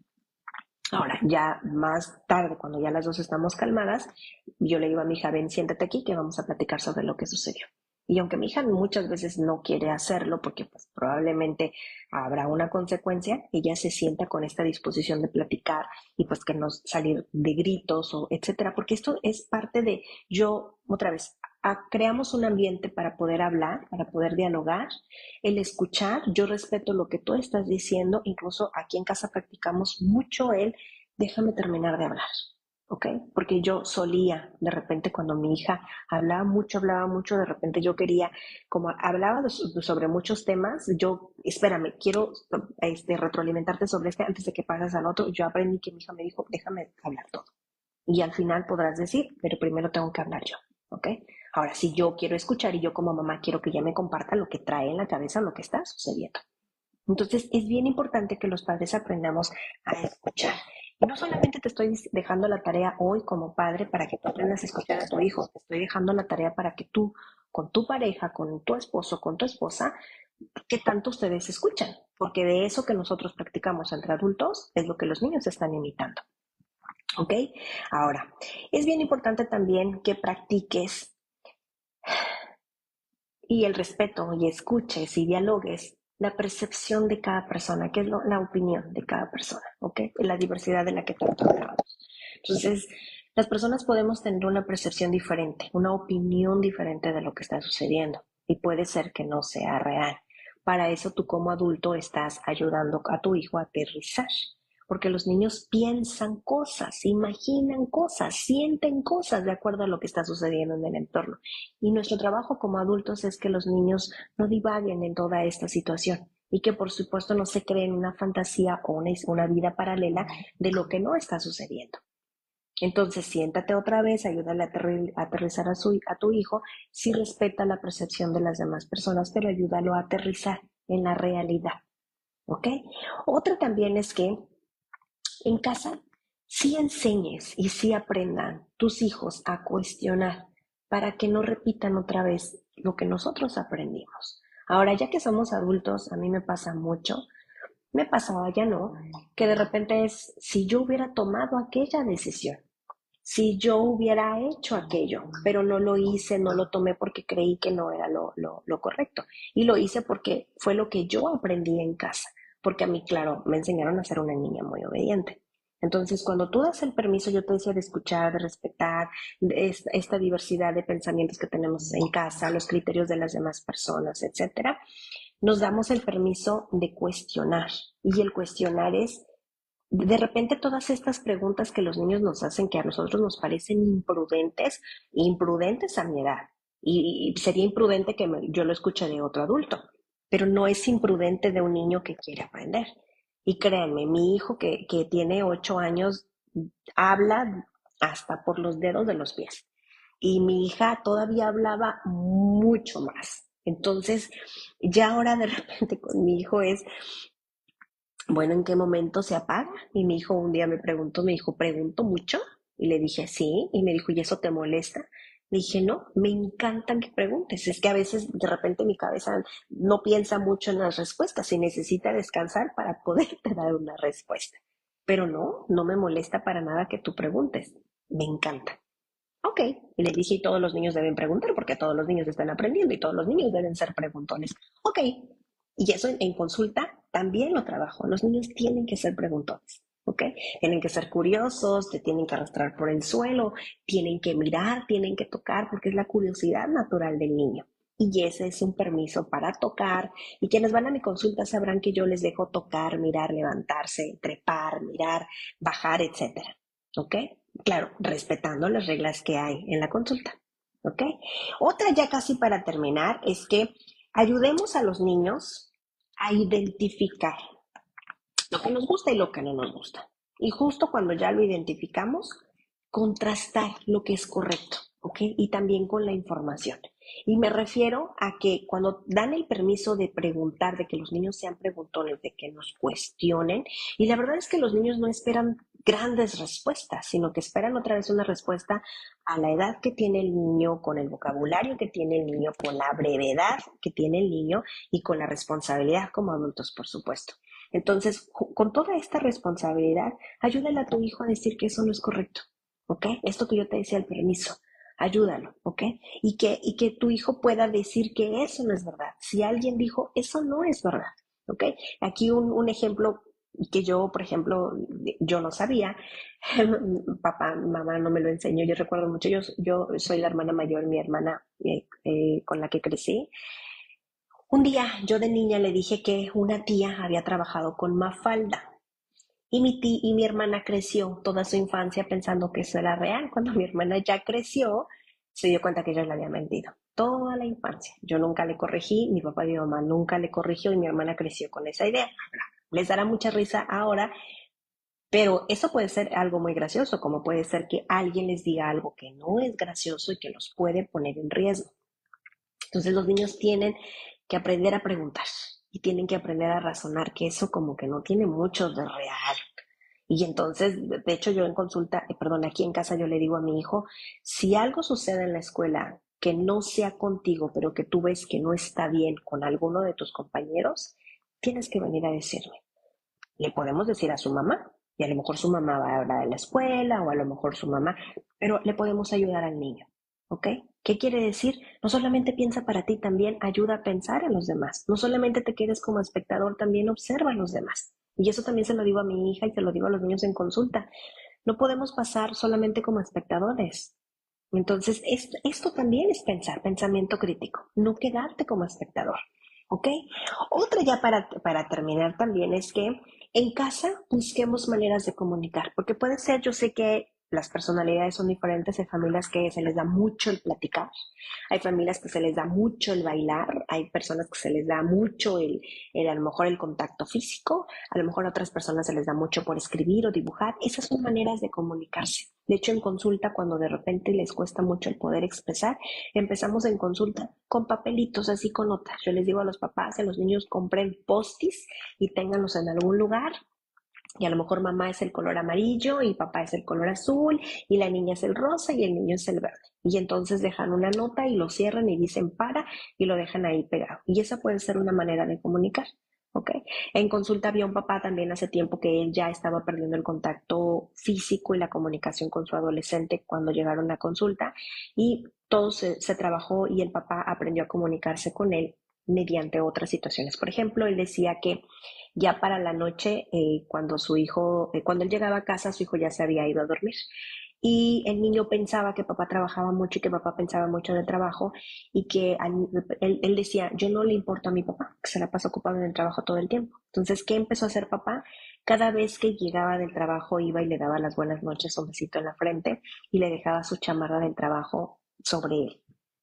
Ahora, ya más tarde, cuando ya las dos estamos calmadas, yo le digo a mi hija, ven, siéntate aquí que vamos a platicar sobre lo que sucedió. Y aunque mi hija muchas veces no quiere hacerlo porque pues, probablemente habrá una consecuencia, ella se sienta con esta disposición de platicar y pues que no salir de gritos o etcétera, porque esto es parte de yo, otra vez, creamos un ambiente para poder hablar, para poder dialogar, el escuchar, yo respeto lo que tú estás diciendo, incluso aquí en casa practicamos mucho el déjame terminar de hablar, ¿ok? Porque yo solía, de repente cuando mi hija hablaba mucho, de repente yo quería, como hablaba sobre muchos temas, yo, espérame, quiero retroalimentarte sobre este antes de que pases al otro, yo aprendí que mi hija me dijo, déjame hablar todo. Y al final podrás decir, pero primero tengo que hablar yo, ¿ok? Ahora, si yo quiero escuchar y yo como mamá quiero que ella me comparta lo que trae en la cabeza, lo que está sucediendo. Entonces, es bien importante que los padres aprendamos a escuchar. Y no solamente te estoy dejando la tarea hoy como padre para que tú aprendas a escuchar a tu hijo, te estoy dejando la tarea para que tú, con tu pareja, con tu esposo, con tu esposa, que tanto ustedes escuchan, porque de eso que nosotros practicamos entre adultos es lo que los niños están imitando. ¿Ok? Ahora, es bien importante también que practiques y el respeto y escuches y dialogues la percepción de cada persona, que es la opinión de cada persona, ¿ok? La diversidad de la que tanto hablamos. Entonces, las personas podemos tener una percepción diferente, una opinión diferente de lo que está sucediendo y puede ser que no sea real. Para eso tú como adulto estás ayudando a tu hijo a aterrizar, porque los niños piensan cosas, imaginan cosas, sienten cosas de acuerdo a lo que está sucediendo en el entorno. Y nuestro trabajo como adultos es que los niños no divaguen en toda esta situación y que por supuesto no se creen una fantasía o una vida paralela de lo que no está sucediendo. Entonces, siéntate otra vez, ayúdale a aterrizar a tu hijo, si respeta la percepción de las demás personas, pero ayúdalo a aterrizar en la realidad. ¿Ok? Otra también es que en casa sí enseñes y sí aprendan tus hijos a cuestionar, para que no repitan otra vez lo que nosotros aprendimos. Ahora, ya que somos adultos, a mí me pasa mucho, me pasaba ya no, que de repente es, si yo hubiera tomado aquella decisión, si yo hubiera hecho aquello, pero no lo hice, no lo tomé porque creí que no era lo correcto. Y lo hice porque fue lo que yo aprendí en casa, porque a mí, claro, me enseñaron a ser una niña muy obediente. Entonces, cuando tú das el permiso, yo te decía de escuchar, de respetar esta diversidad de pensamientos que tenemos en casa, los criterios de las demás personas, etcétera, nos damos el permiso de cuestionar. Y el cuestionar es de repente todas estas preguntas que los niños nos hacen que a nosotros nos parecen imprudentes, imprudentes a mi edad. Y sería imprudente que yo lo escuche de otro adulto, pero no es imprudente de un niño que quiere aprender. Y créanme, mi hijo que tiene 8 años habla hasta por los dedos de los pies. Y mi hija todavía hablaba mucho más. Entonces, ya ahora de repente con mi hijo es, bueno, ¿en qué momento se apaga? Y mi hijo un día me preguntó, me dijo, ¿pregunto mucho? Y le dije, sí. Y me dijo, ¿y eso te molesta? Le dije, no, me encanta que preguntes. Es que a veces de repente mi cabeza no piensa mucho en las respuestas y necesita descansar para poderte dar una respuesta. Pero no, no me molesta para nada que tú preguntes. Me encanta. Ok, y le dije, y todos los niños deben preguntar porque todos los niños están aprendiendo y todos los niños deben ser preguntones. Ok, y eso en consulta también lo trabajo. Los niños tienen que ser preguntones, ¿ok? Tienen que ser curiosos, te tienen que arrastrar por el suelo, tienen que mirar, tienen que tocar, porque es la curiosidad natural del niño. Y ese es un permiso para tocar. Y quienes van a mi consulta sabrán que yo les dejo tocar, mirar, levantarse, trepar, mirar, bajar, etcétera. ¿Ok? Claro, respetando las reglas que hay en la consulta. ¿Ok? Otra ya casi para terminar es que ayudemos a los niños a identificar lo que nos gusta y lo que no nos gusta. Y justo cuando ya lo identificamos, contrastar lo que es correcto, ¿ok? Y también con la información. Y me refiero a que cuando dan el permiso de preguntar, de que los niños sean preguntones, de que nos cuestionen, y la verdad es que los niños no esperan grandes respuestas, sino que esperan otra vez una respuesta a la edad que tiene el niño, con el vocabulario que tiene el niño, con la brevedad que tiene el niño y con la responsabilidad como adultos, por supuesto. Entonces, con toda esta responsabilidad, ayúdale a tu hijo a decir que eso no es correcto, ¿ok? Esto que yo te decía, el permiso, ayúdalo, ¿ok? Y que tu hijo pueda decir que eso no es verdad. Si alguien dijo, eso no es verdad, ¿ok? Aquí un ejemplo que yo, por ejemplo, yo no sabía, papá, mamá no me lo enseñó, yo recuerdo mucho, yo soy la hermana mayor, mi hermana con la que crecí. Un día yo de niña le dije que una tía había trabajado con Mafalda y mi hermana creció toda su infancia pensando que eso era real. Cuando mi hermana ya creció, se dio cuenta que yo le había mentido. Toda la infancia. Yo nunca le corregí, mi papá y mi mamá nunca le corrigió y mi hermana creció con esa idea. Les dará mucha risa ahora, pero eso puede ser algo muy gracioso, como puede ser que alguien les diga algo que no es gracioso y que los puede poner en riesgo. Entonces los niños tienen que aprender a preguntar y tienen que aprender a razonar, que eso como que no tiene mucho de real. Y entonces, de hecho, yo en consulta, perdón, aquí en casa yo le digo a mi hijo, si algo sucede en la escuela que no sea contigo, pero que tú ves que no está bien con alguno de tus compañeros, tienes que venir a decirme. Le podemos decir a su mamá, y a lo mejor su mamá va a hablar de la escuela, o a lo mejor su mamá, pero le podemos ayudar al niño, ¿ok? ¿Qué quiere decir? No solamente piensa para ti, también ayuda a pensar a los demás. No solamente te quedes como espectador, también observa a los demás. Y eso también se lo digo a mi hija y se lo digo a los niños en consulta. No podemos pasar solamente como espectadores. Entonces, esto también es pensar, pensamiento crítico, no quedarte como espectador. ¿Ok? Otra ya para terminar también es que en casa busquemos maneras de comunicar, porque puede ser, yo sé que las personalidades son diferentes, hay familias que se les da mucho el platicar, hay familias que se les da mucho el bailar, hay personas que se les da mucho a lo mejor el contacto físico, a lo mejor a otras personas se les da mucho por escribir o dibujar, esas son maneras de comunicarse. De hecho, en consulta, cuando de repente les cuesta mucho el poder expresar, empezamos en consulta con papelitos, así con notas. Yo les digo a los papás, a los niños, compren postis y ténganlos en algún lugar Y a lo mejor mamá es el color amarillo y papá es el color azul y la niña es el rosa y el niño es el verde. Y entonces dejan una nota y lo cierran y dicen para y lo dejan ahí pegado. Y esa puede ser una manera de comunicar. ¿Ok? En consulta había un papá también hace tiempo que él ya estaba perdiendo el contacto físico y la comunicación con su adolescente cuando llegaron a consulta y todo se trabajó y el papá aprendió a comunicarse con él mediante otras situaciones. Por ejemplo, él decía que ya para la noche, cuando él llegaba a casa, su hijo ya se había ido a dormir. Y el niño pensaba que papá trabajaba mucho y que papá pensaba mucho en el trabajo y que él decía, yo no le importo a mi papá, que se la pasa ocupado en el trabajo todo el tiempo. Entonces, ¿qué empezó a hacer papá? Cada vez que llegaba del trabajo iba y le daba las buenas noches, un besito en la frente y le dejaba su chamarra del trabajo sobre él.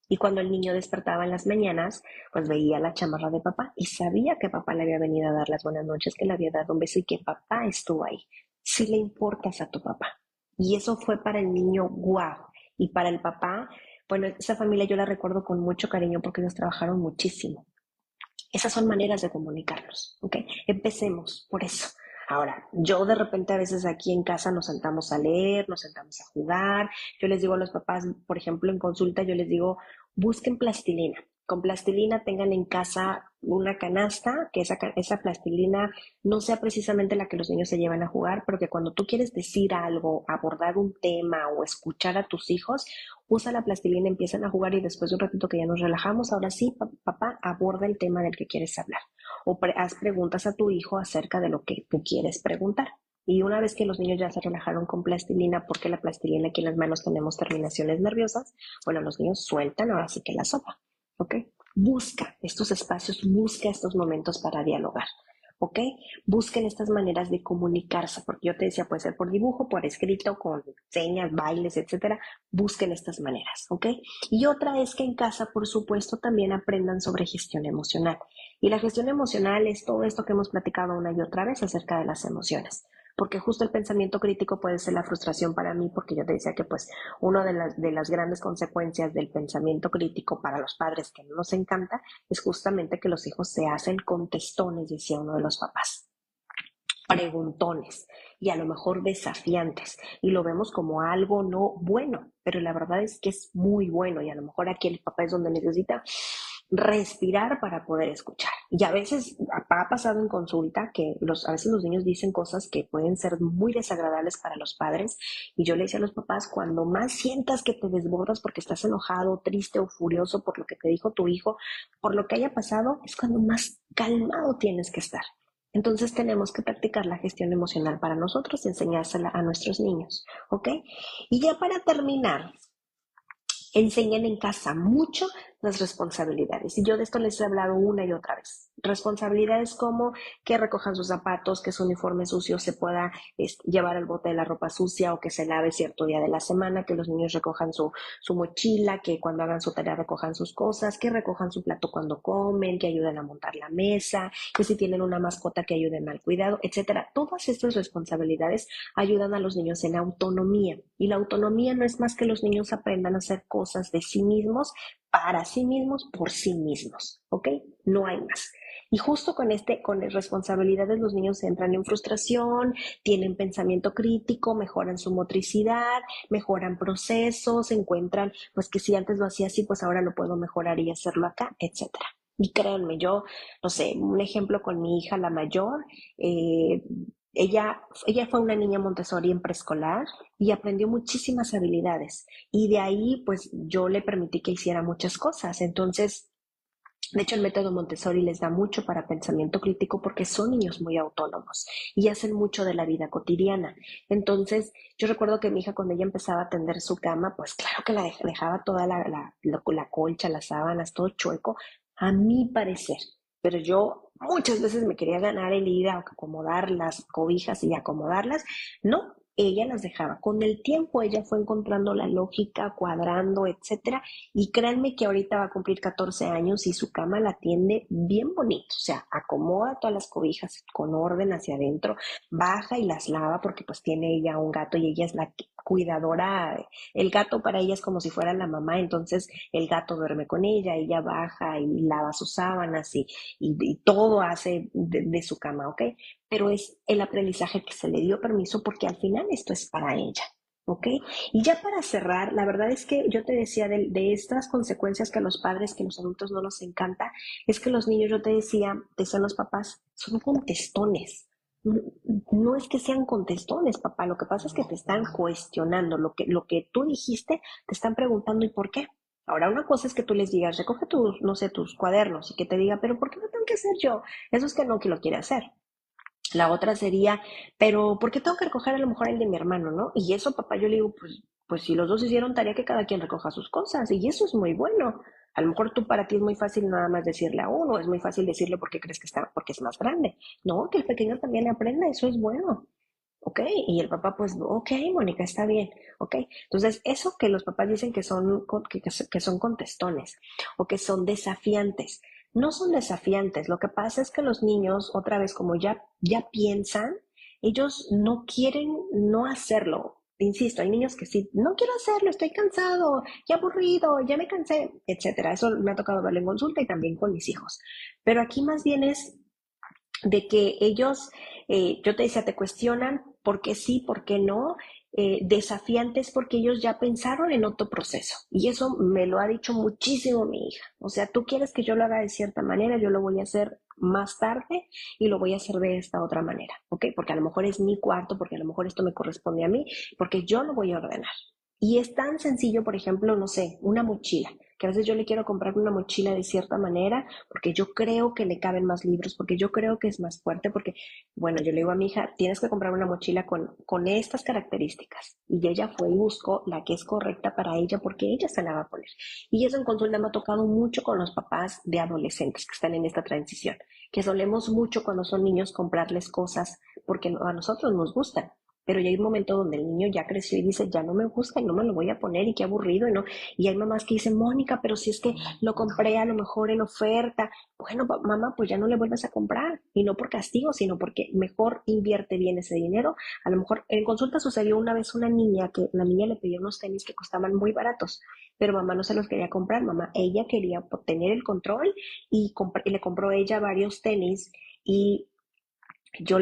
Y cuando el niño despertaba en las mañanas, pues veía la chamarra de papá y sabía que papá le había venido a dar las buenas noches, que le había dado un beso y que papá estuvo ahí. Si le importas a tu papá. Y eso fue para el niño guau. Y para el papá, bueno, esa familia yo la recuerdo con mucho cariño porque ellos trabajaron muchísimo. Esas son maneras de comunicarnos, ¿ok? Empecemos por eso. Ahora, yo de repente a veces aquí en casa nos sentamos a leer, nos sentamos a jugar. Yo les digo a los papás, por ejemplo, en consulta, yo les digo, busquen plastilina. Con plastilina tengan en casa una canasta, que esa plastilina no sea precisamente la que los niños se llevan a jugar, pero que cuando tú quieres decir algo, abordar un tema o escuchar a tus hijos, usa la plastilina, empiezan a jugar y después de un ratito que ya nos relajamos, ahora sí, papá, aborda el tema del que quieres hablar. O haz preguntas a tu hijo acerca de lo que tú quieres preguntar. Y una vez que los niños ya se relajaron con plastilina, porque la plastilina aquí en las manos tenemos terminaciones nerviosas, bueno, los niños sueltan ahora sí que la sopa, ¿ok? Busca estos espacios, busca estos momentos para dialogar. ¿Ok? Busquen estas maneras de comunicarse, porque yo te decía, puede ser por dibujo, por escrito, con señas, bailes, etcétera. Busquen estas maneras, ¿ok? Y otra es que en casa, por supuesto, también aprendan sobre gestión emocional. Y la gestión emocional es todo esto que hemos platicado una y otra vez acerca de las emociones. Porque justo el pensamiento crítico puede ser la frustración para mí, porque yo te decía que pues una de las grandes consecuencias del pensamiento crítico para los padres que no nos encanta es justamente que los hijos se hacen contestones, decía uno de los papás, preguntones y a lo mejor desafiantes y lo vemos como algo no bueno, pero la verdad es que es muy bueno y a lo mejor aquí el papá es donde necesita respirar para poder escuchar. Y a veces ha pasado en consulta que a veces los niños dicen cosas que pueden ser muy desagradables para los padres y yo le decía a los papás, cuando más sientas que te desbordas porque estás enojado, triste o furioso por lo que te dijo tu hijo, por lo que haya pasado, es cuando más calmado tienes que estar. Entonces tenemos que practicar la gestión emocional para nosotros y enseñársela a nuestros niños, ¿ok? Y ya para terminar, enseñan en casa mucho las responsabilidades. Y yo de esto les he hablado una y otra vez. Responsabilidades como que recojan sus zapatos, que su uniforme sucio se pueda llevar al bote de la ropa sucia o que se lave cierto día de la semana, que los niños recojan su mochila, que cuando hagan su tarea recojan sus cosas, que recojan su plato cuando comen, que ayuden a montar la mesa, que si tienen una mascota que ayuden al cuidado, etcétera. Todas estas responsabilidades ayudan a los niños en autonomía. Y la autonomía no es más que los niños aprendan a hacer cosas de sí mismos, para sí mismos, por sí mismos. ¿Ok? No hay más. Y justo con las responsabilidades los niños entran en frustración, tienen pensamiento crítico, mejoran su motricidad, mejoran procesos, encuentran, pues que si antes lo hacía así, pues ahora lo puedo mejorar y hacerlo acá, etcétera. Y créanme, yo, no sé, un ejemplo con mi hija, la mayor, eh, ella fue una niña Montessori en preescolar y aprendió muchísimas habilidades. Y de ahí, pues yo le permití que hiciera muchas cosas. Entonces, de hecho, el método Montessori les da mucho para pensamiento crítico porque son niños muy autónomos y hacen mucho de la vida cotidiana. Entonces, yo recuerdo que mi hija cuando ella empezaba a tender su cama, pues claro que la dejaba toda la colcha, las sábanas, todo chueco, a mi parecer. Pero yo muchas veces me quería ganar el ir a acomodar las cobijas y acomodarlas. No, ella las dejaba. Con el tiempo ella fue encontrando la lógica, cuadrando, etcétera, y créanme que ahorita va a cumplir 14 años y su cama la tiende bien bonito. O sea, acomoda todas las cobijas con orden hacia adentro, baja y las lava porque pues tiene ella un gato y ella es la que cuidadora. El gato para ella es como si fuera la mamá, entonces el gato duerme con ella baja y lava sus sábanas y todo hace de su cama, ¿ok? Pero es el aprendizaje que se le dio permiso porque al final esto es para ella. ¿Ok? Y ya para cerrar, la verdad es que yo te decía de estas consecuencias que a los padres, que a los adultos no nos encanta, es que los niños, yo te decía, decían los papás, son contestones. No es que sean contestones, papá, lo que pasa es que te están cuestionando lo que tú dijiste, te están preguntando ¿y por qué? Ahora, una cosa es que tú les digas, recoge tus, no sé, tus cuadernos y que te diga, pero ¿por qué no tengo que hacer yo? Eso es que lo quiere hacer. La otra sería, pero ¿por qué tengo que recoger a lo mejor el de mi hermano, no? Y eso, papá, yo le digo, pues si los dos hicieron tarea, que cada quien recoja sus cosas, y eso es muy bueno. A lo mejor tú para ti es muy fácil nada más decirle a uno, es muy fácil decirle porque crees que está, porque es más grande. No, que el pequeño también aprenda, eso es bueno. ¿Ok? Y el papá, pues, ok, Mónica, está bien, ¿ok? Entonces, eso que los papás dicen que que son contestones o que son desafiantes, no son desafiantes. Lo que pasa es que los niños, otra vez, como ya piensan, ellos no quieren no hacerlo. Insisto, hay niños que sí, no quiero hacerlo, estoy cansado, ya aburrido, ya me cansé, etcétera. Eso me ha tocado verlo en consulta y también con mis hijos. Pero aquí más bien es de que ellos, yo te decía, te cuestionan por qué sí, por qué no, desafiantes porque ellos ya pensaron en otro proceso. Y eso me lo ha dicho muchísimo mi hija. O sea, tú quieres que yo lo haga de cierta manera, yo lo voy a hacer más tarde y lo voy a hacer de esta otra manera, ¿ok? Porque a lo mejor es mi cuarto, porque a lo mejor esto me corresponde a mí, porque yo lo voy a ordenar. Y es tan sencillo, por ejemplo, no sé, una mochila, que a veces yo le quiero comprar una mochila de cierta manera porque yo creo que le caben más libros, porque yo creo que es más fuerte, porque, bueno, yo le digo a mi hija, tienes que comprar una mochila con estas características. Y ella fue y buscó la que es correcta para ella porque ella se la va a poner. Y eso en consulta me ha tocado mucho con los papás de adolescentes que están en esta transición, que solemos mucho cuando son niños comprarles cosas porque a nosotros nos gustan. Pero ya hay un momento donde el niño ya creció y dice, ya no me gusta y no me lo voy a poner y qué aburrido y no. Y hay mamás que dicen, Mónica, pero si es que lo compré a lo mejor en oferta. Bueno, mamá, pues ya no le vuelves a comprar. Y no por castigo, sino porque mejor invierte bien ese dinero. A lo mejor en consulta sucedió una vez una niña que la niña le pidió unos tenis que costaban muy baratos, pero mamá no se los quería comprar. Mamá, ella quería tener el control y le compró ella varios tenis y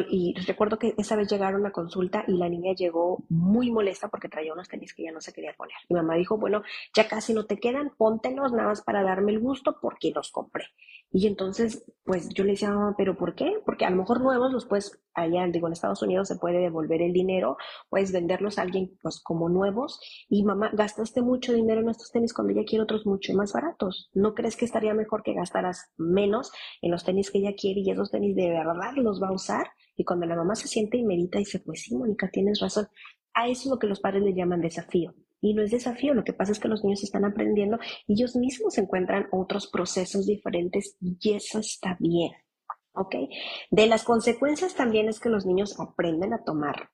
y recuerdo que esa vez llegaron a consulta y la niña llegó muy molesta porque traía unos tenis que ya no se quería poner. Mi mamá dijo, bueno, ya casi no te quedan, póntelos nada más para darme el gusto porque los compré. Y entonces, pues yo le decía, "Ah, pero ¿por qué? Porque a lo mejor nuevos los puedes, allá, digo, en Estados Unidos se puede devolver el dinero, puedes venderlos a alguien pues como nuevos. Y mamá, gastaste mucho dinero en estos tenis cuando ella quiere otros mucho más baratos. ¿No crees que estaría mejor que gastaras menos en los tenis que ella quiere y esos tenis de verdad los va a usar? Y cuando la mamá se siente y medita, dice, pues sí, Mónica, tienes razón. A eso es lo que los padres le llaman desafío. Y no es desafío, lo que pasa es que los niños están aprendiendo y ellos mismos encuentran otros procesos diferentes y eso está bien, ¿ok? De las consecuencias también es que los niños aprenden a tomar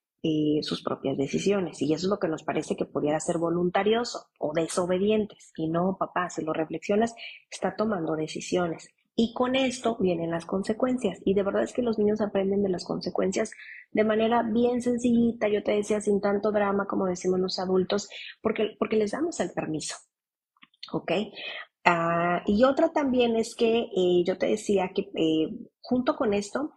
sus propias decisiones y eso es lo que nos parece que pudiera ser voluntarioso o desobedientes. Y no, papá, si lo reflexionas, está tomando decisiones. Y con esto vienen las consecuencias. Y de verdad es que los niños aprenden de las consecuencias de manera bien sencillita, yo te decía, sin tanto drama como decimos los adultos, porque les damos el permiso. ¿Ok? Y otra también es que yo te decía que junto con esto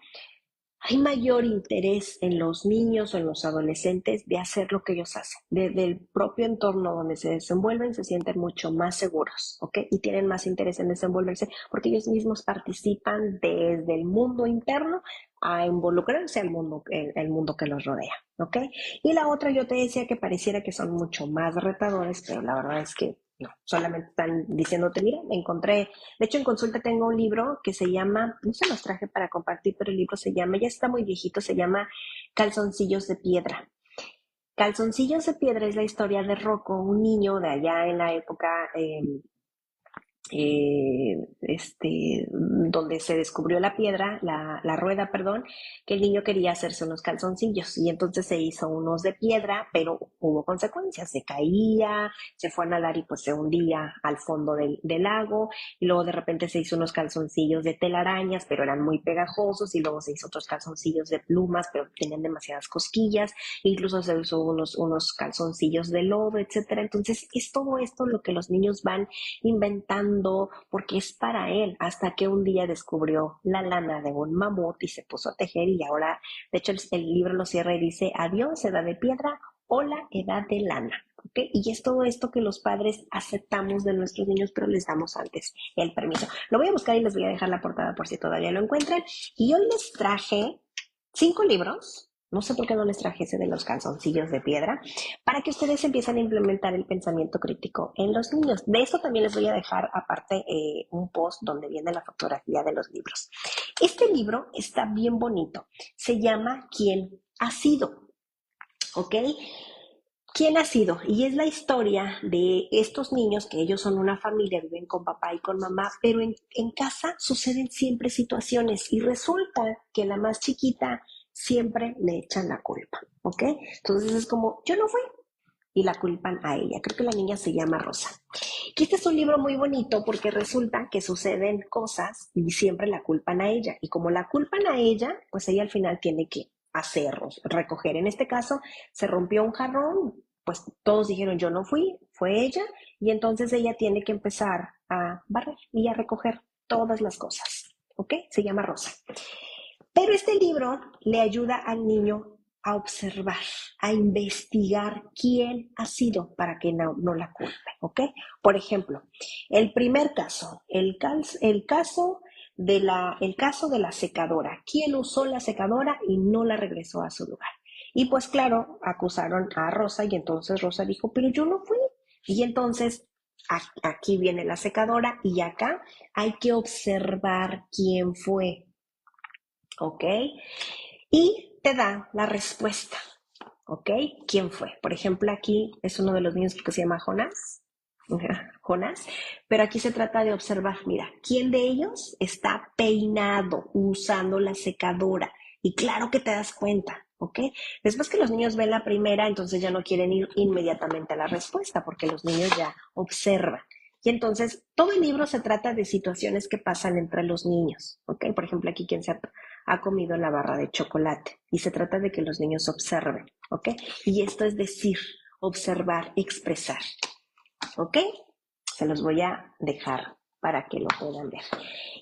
hay mayor interés en los niños o en los adolescentes de hacer lo que ellos hacen. Desde el propio entorno donde se desenvuelven se sienten mucho más seguros, ¿ok? Y tienen más interés en desenvolverse porque ellos mismos participan desde el mundo interno a involucrarse al mundo, el mundo que los rodea, ¿ok? Y la otra yo te decía que pareciera que son mucho más retadores, pero la verdad es que no, solamente están diciéndote, mira, me encontré, de hecho en consulta tengo un libro que se llama, no se los traje para compartir, pero el libro se llama, ya está muy viejito, se llama Calzoncillos de Piedra. Calzoncillos de Piedra es la historia de Rocco, un niño de allá en la época donde se descubrió la piedra, la rueda, perdón, que el niño quería hacerse unos calzoncillos y entonces se hizo unos de piedra, pero hubo consecuencias, se caía, se fue a nadar y pues se hundía al fondo del lago y luego de repente se hizo unos calzoncillos de telarañas, pero eran muy pegajosos y luego se hizo otros calzoncillos de plumas, pero tenían demasiadas cosquillas, incluso se usó unos calzoncillos de lodo, etcétera. Entonces es todo esto lo que los niños van inventando porque es para él, hasta que un día descubrió la lana de un mamut y se puso a tejer y ahora, de hecho el libro lo cierra y dice, adiós, edad de piedra, hola, edad de lana. ¿Okay? Y es todo esto que los padres aceptamos de nuestros niños, pero les damos antes el permiso. Lo voy a buscar y les voy a dejar la portada por si todavía lo encuentran. Y hoy les traje 5 libros, no sé por qué no les traje ese de los calzoncillos de piedra, para que ustedes empiecen a implementar el pensamiento crítico en los niños. De eso también les voy a dejar aparte un post donde viene la fotografía de los libros. Este libro está bien bonito. Se llama ¿Quién ha sido? ¿Ok? ¿Quién ha sido? Y es la historia de estos niños que ellos son una familia, viven con papá y con mamá, pero en casa suceden siempre situaciones y resulta que la más chiquita siempre le echan la culpa, ¿ok? Entonces es como, yo no fui y la culpan a ella. Creo que la niña se llama Rosa. Y este es un libro muy bonito porque resulta que suceden cosas y siempre la culpan a ella. Y como la culpan a ella, pues ella al final tiene que hacer, recoger. En este caso, se rompió un jarrón, pues todos dijeron yo no fui, fue ella, y entonces ella tiene que empezar a barrer y a recoger todas las cosas. ¿Ok? Se llama Rosa. Pero este libro le ayuda al niño a observar, a investigar quién ha sido para que no la culpe, ¿ok? Por ejemplo, el primer caso, el caso de la secadora. ¿Quién usó la secadora y no la regresó a su lugar? Y pues claro, acusaron a Rosa y entonces Rosa dijo, pero yo no fui. Y entonces aquí viene la secadora y acá hay que observar quién fue, ¿ok? Y te da la respuesta, ¿ok? ¿Quién fue? Por ejemplo, aquí es uno de los niños que se llama Jonás, Jonás, pero aquí se trata de observar, mira, ¿quién de ellos está peinado usando la secadora? Y claro que te das cuenta, ¿ok? Después que los niños ven la primera, entonces ya no quieren ir inmediatamente a la respuesta, porque los niños ya observan. Y entonces, todo el libro se trata de situaciones que pasan entre los niños, ¿ok? Por ejemplo, aquí quien ha comido la barra de chocolate y se trata de que los niños observen, ¿ok? Y esto es decir, observar, expresar, ¿ok? Se los voy a dejar para que lo puedan ver.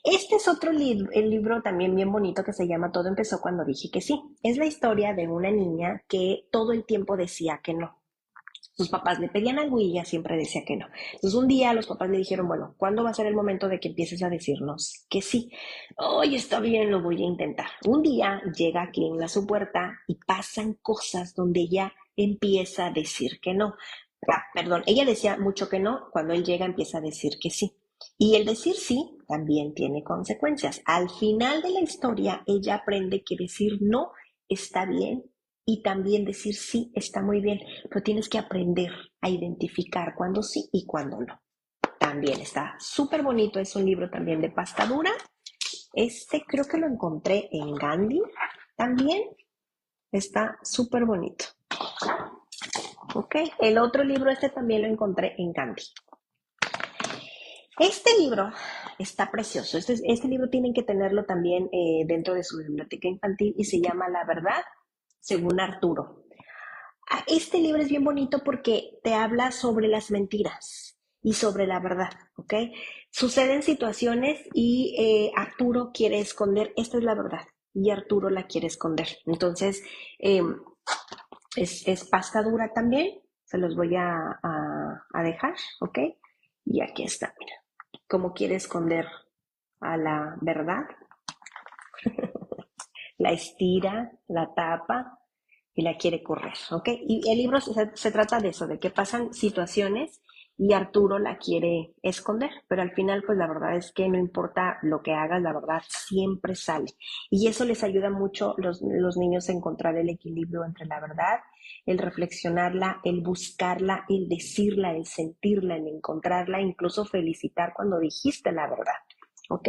Este es otro libro, el libro también bien bonito que se llama Todo empezó cuando dije que sí. Es la historia de una niña que todo el tiempo decía que no. Sus papás le pedían algo y ella siempre decía que no. Entonces un día los papás le dijeron, bueno, ¿cuándo va a ser el momento de que empieces a decirnos que sí? Oye, está bien, lo voy a intentar. Un día llega quien a su puerta y pasan cosas donde ella empieza a decir que no. Perdón, ella decía mucho que no, cuando él llega empieza a decir que sí. Y el decir sí también tiene consecuencias. Al final de la historia, ella aprende que decir no está bien y también decir sí está muy bien, pero tienes que aprender a identificar cuándo sí y cuándo no. También está súper bonito, es un libro también de pasta dura. Este creo que lo encontré en Gandhi también. Está súper bonito. ¿Ok? El otro libro, este también lo encontré en Gandhi. Este libro está precioso. Este libro tienen que tenerlo también dentro de su biblioteca infantil y se llama La verdad según Arturo. Este libro es bien bonito porque te habla sobre las mentiras y sobre la verdad, ¿ok? Suceden situaciones y Arturo quiere esconder, esta es la verdad, y Arturo la quiere esconder. Entonces, eh, es pasta dura también, se los voy a dejar, ¿ok? Y aquí está, mira, cómo quiere esconder a la verdad, la estira, la tapa y la quiere correr, ¿ok? Y el libro se trata de eso, de que pasan situaciones y Arturo la quiere esconder, pero al final pues la verdad es que no importa lo que hagas, la verdad siempre sale. Y eso les ayuda mucho los niños a encontrar el equilibrio entre la verdad, el reflexionarla, el buscarla, el decirla, el sentirla, el encontrarla, incluso felicitar cuando dijiste la verdad. ¿Ok?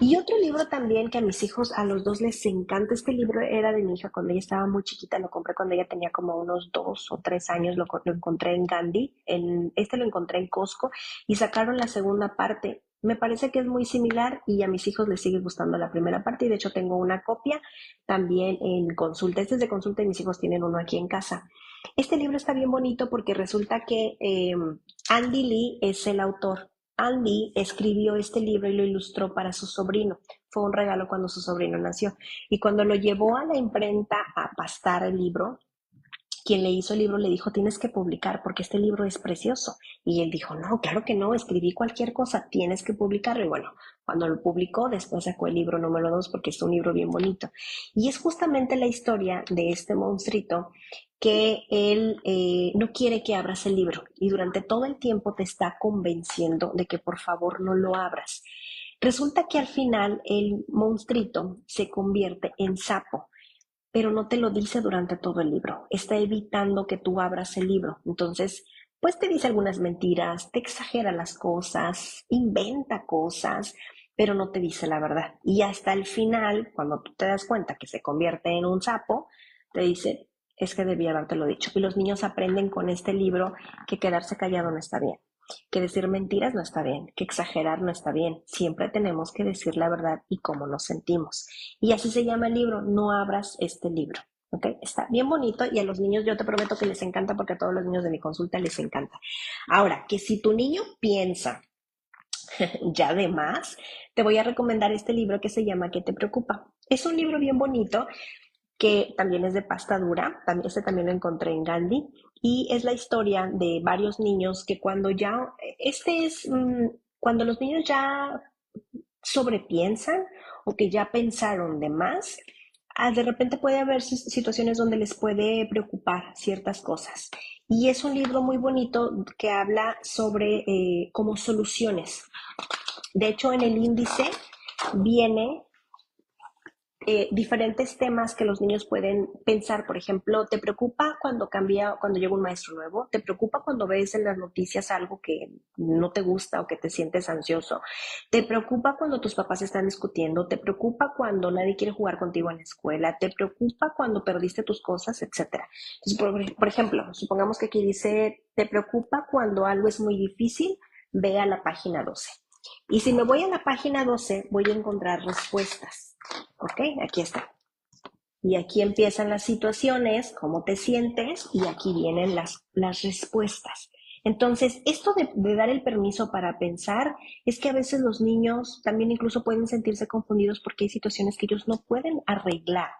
Y otro libro también que a mis hijos, a los dos les encanta, este libro era de mi hija cuando ella estaba muy chiquita, lo compré cuando ella tenía como unos 2 o 3 años, lo encontré en Gandhi, lo encontré en Costco y sacaron la segunda parte. Me parece que es muy similar y a mis hijos les sigue gustando la primera parte y de hecho tengo una copia también en consulta. Este es de consulta y mis hijos tienen uno aquí en casa. Este libro está bien bonito porque resulta que Andy Lee es el autor. Andy escribió este libro y lo ilustró para su sobrino. Fue un regalo cuando su sobrino nació. Y cuando lo llevó a la imprenta a pastar el libro, quien le hizo el libro le dijo, tienes que publicar porque este libro es precioso. Y él dijo, no, claro que no, escribí cualquier cosa, tienes que publicarlo. Y bueno, cuando lo publicó, después sacó el libro número 2 porque es un libro bien bonito. Y es justamente la historia de este monstruito que él no quiere que abras el libro y durante todo el tiempo te está convenciendo de que por favor no lo abras. Resulta que al final el monstruito se convierte en sapo, pero no te lo dice durante todo el libro. Está evitando que tú abras el libro. Entonces, pues te dice algunas mentiras, te exagera las cosas, inventa cosas, pero no te dice la verdad. Y hasta el final, cuando tú te das cuenta que se convierte en un sapo, te dice, es que debía habértelo dicho. Y los niños aprenden con este libro que quedarse callado no está bien, que decir mentiras no está bien, que exagerar no está bien. Siempre tenemos que decir la verdad y cómo nos sentimos. Y así se llama el libro, No abras este libro. ¿Ok? Está bien bonito y a los niños yo te prometo que les encanta porque a todos los niños de mi consulta les encanta. Ahora, que si tu niño piensa ya de más, te voy a recomendar este libro que se llama ¿Qué te preocupa? Es un libro bien bonito que también es de pasta dura, este también lo encontré en Gandhi, y es la historia de varios niños que cuando los niños ya sobrepiensan o que ya pensaron de más, de repente puede haber situaciones donde les puede preocupar ciertas cosas. Y es un libro muy bonito que habla sobre como soluciones. De hecho, en el índice viene diferentes temas que los niños pueden pensar. Por ejemplo, ¿te preocupa cuando llega un maestro nuevo? ¿Te preocupa cuando ves en las noticias algo que no te gusta o que te sientes ansioso? ¿Te preocupa cuando tus papás están discutiendo? ¿Te preocupa cuando nadie quiere jugar contigo en la escuela? ¿Te preocupa cuando perdiste tus cosas, etcétera? Entonces, por ejemplo, supongamos que aquí dice, ¿te preocupa cuando algo es muy difícil? Ve a la página 12. Y si me voy a la página 12, voy a encontrar respuestas. ¿Ok? Aquí está. Y aquí empiezan las situaciones, cómo te sientes, y aquí vienen las respuestas. Entonces, esto de dar el permiso para pensar es que a veces los niños también incluso pueden sentirse confundidos porque hay situaciones que ellos no pueden arreglar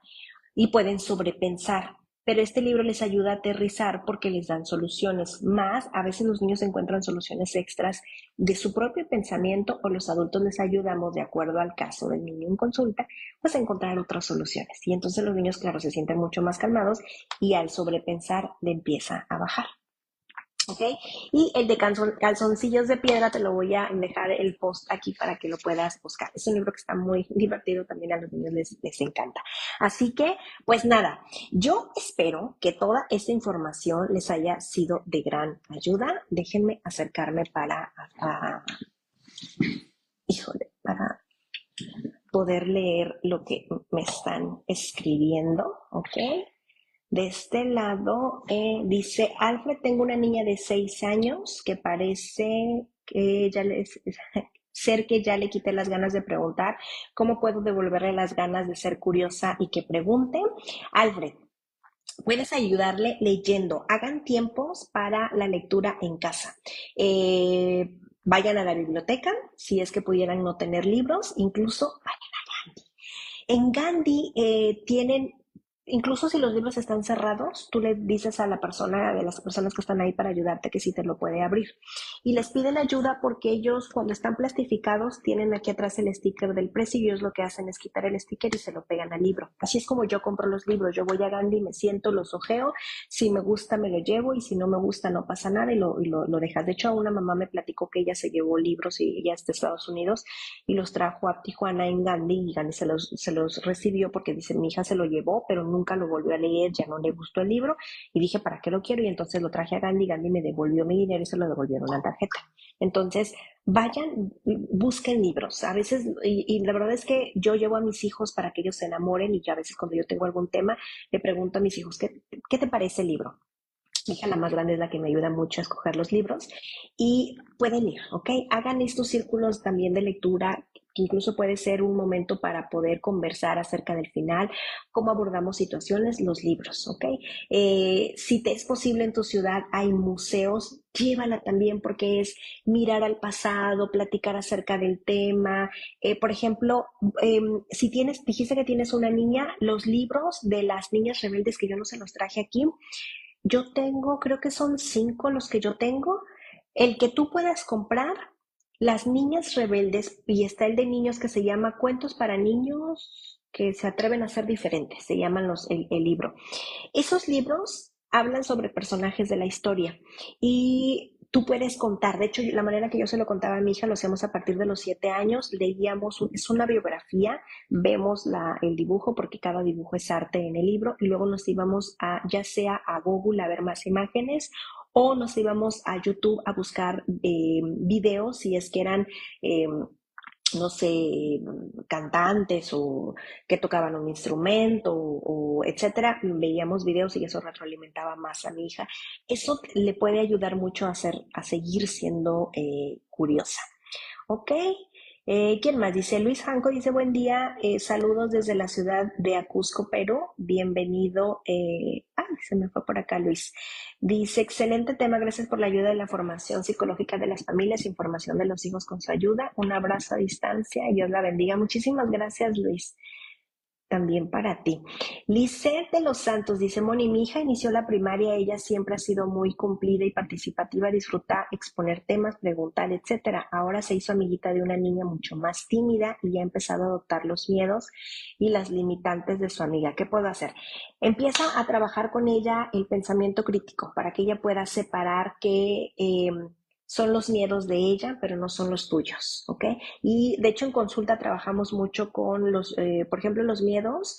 y pueden sobrepensar. Pero este libro les ayuda a aterrizar porque les dan soluciones. Más, a veces los niños encuentran soluciones extras de su propio pensamiento o los adultos les ayudamos, de acuerdo al caso del niño en consulta, pues a encontrar otras soluciones. Y entonces los niños, claro, se sienten mucho más calmados y al sobrepensar le empieza a bajar. ¿Ok? Y el de calzoncillos de piedra te lo voy a dejar el post aquí para que lo puedas buscar. Es un libro que está muy divertido, también a los niños les encanta. Así que, pues nada, yo espero que toda esta información les haya sido de gran ayuda. Déjenme acercarme para poder leer lo que me están escribiendo, ¿ok? De este lado dice, Alfred, tengo una niña de 6 años que parece que ser que ya le quité las ganas de preguntar. ¿Cómo puedo devolverle las ganas de ser curiosa y que pregunte? Alfred, puedes ayudarle leyendo. Hagan tiempos para la lectura en casa. Vayan a la biblioteca, si es que pudieran no tener libros, incluso vayan a Gandhi. En Gandhi tienen incluso si los libros están cerrados, tú le dices a la persona, de las personas que están ahí para ayudarte, que sí te lo puede abrir. Y les piden ayuda porque ellos, cuando están plastificados, tienen aquí atrás el sticker del precio y ellos lo que hacen es quitar el sticker y se lo pegan al libro. Así es como yo compro los libros. Yo voy a Gandhi, me siento, los ojeo, si me gusta me lo llevo y si no me gusta no pasa nada y lo dejas. De hecho, una mamá me platicó que ella se llevó libros y ella es de Estados Unidos y los trajo a Tijuana en Gandhi y Gandhi se los recibió porque dice, mi hija se lo llevó, pero nunca lo volvió a leer, ya no le gustó el libro y dije, ¿para qué lo quiero? Y entonces lo traje a Gandhi, Gandhi me devolvió mi dinero y se lo devolvieron a la tarjeta. Entonces, vayan, busquen libros. A veces, y la verdad es que yo llevo a mis hijos para que ellos se enamoren y yo a veces cuando yo tengo algún tema, le pregunto a mis hijos, ¿qué te parece el libro? Mi hija, la más grande, es la que me ayuda mucho a escoger los libros y pueden ir, ¿ok? Hagan estos círculos también de lectura, que incluso puede ser un momento para poder conversar acerca del final, cómo abordamos situaciones, los libros, ¿ok? Si te es posible en tu ciudad, hay museos, llévala también porque es mirar al pasado, platicar acerca del tema. Por ejemplo, si dijiste que tienes una niña, los libros de las niñas rebeldes que yo no se los traje aquí, yo tengo, creo que son 5 los que yo tengo. El que tú puedas comprar, Las Niñas Rebeldes, y está el de niños que se llama Cuentos para niños que se atreven a ser diferentes, se llaman el libro. Esos libros hablan sobre personajes de la historia y tú puedes contar. De hecho, la manera que yo se lo contaba a mi hija lo hacíamos a partir de los 7 años. Leíamos, es una biografía, vemos el dibujo porque cada dibujo es arte en el libro y luego nos íbamos ya sea a Google a ver más imágenes o nos íbamos a YouTube a buscar videos si es que eran eh, no sé, cantantes o que tocaban un instrumento o etcétera, veíamos videos y eso retroalimentaba más a mi hija. Eso le puede ayudar mucho a seguir siendo curiosa. Ok. ¿Quién más? Dice Luis Janco, dice buen día, saludos desde la ciudad de Acusco, Perú, bienvenido. Ay, se me fue por acá Luis. Dice, excelente tema, gracias por la ayuda de la formación psicológica de las familias, información de los hijos con su ayuda. Un abrazo a distancia y Dios la bendiga. Muchísimas gracias Luis. También para ti. Lisette de los Santos dice, Moni, mi hija inició la primaria, ella siempre ha sido muy cumplida y participativa, disfruta exponer temas, preguntar, etcétera. Ahora se hizo amiguita de una niña mucho más tímida y ha empezado a adoptar los miedos y las limitantes de su amiga. ¿Qué puedo hacer? Empieza a trabajar con ella el pensamiento crítico para que ella pueda separar que son los miedos de ella, pero no son los tuyos, ¿ok? Y de hecho en consulta trabajamos mucho con por ejemplo, los miedos.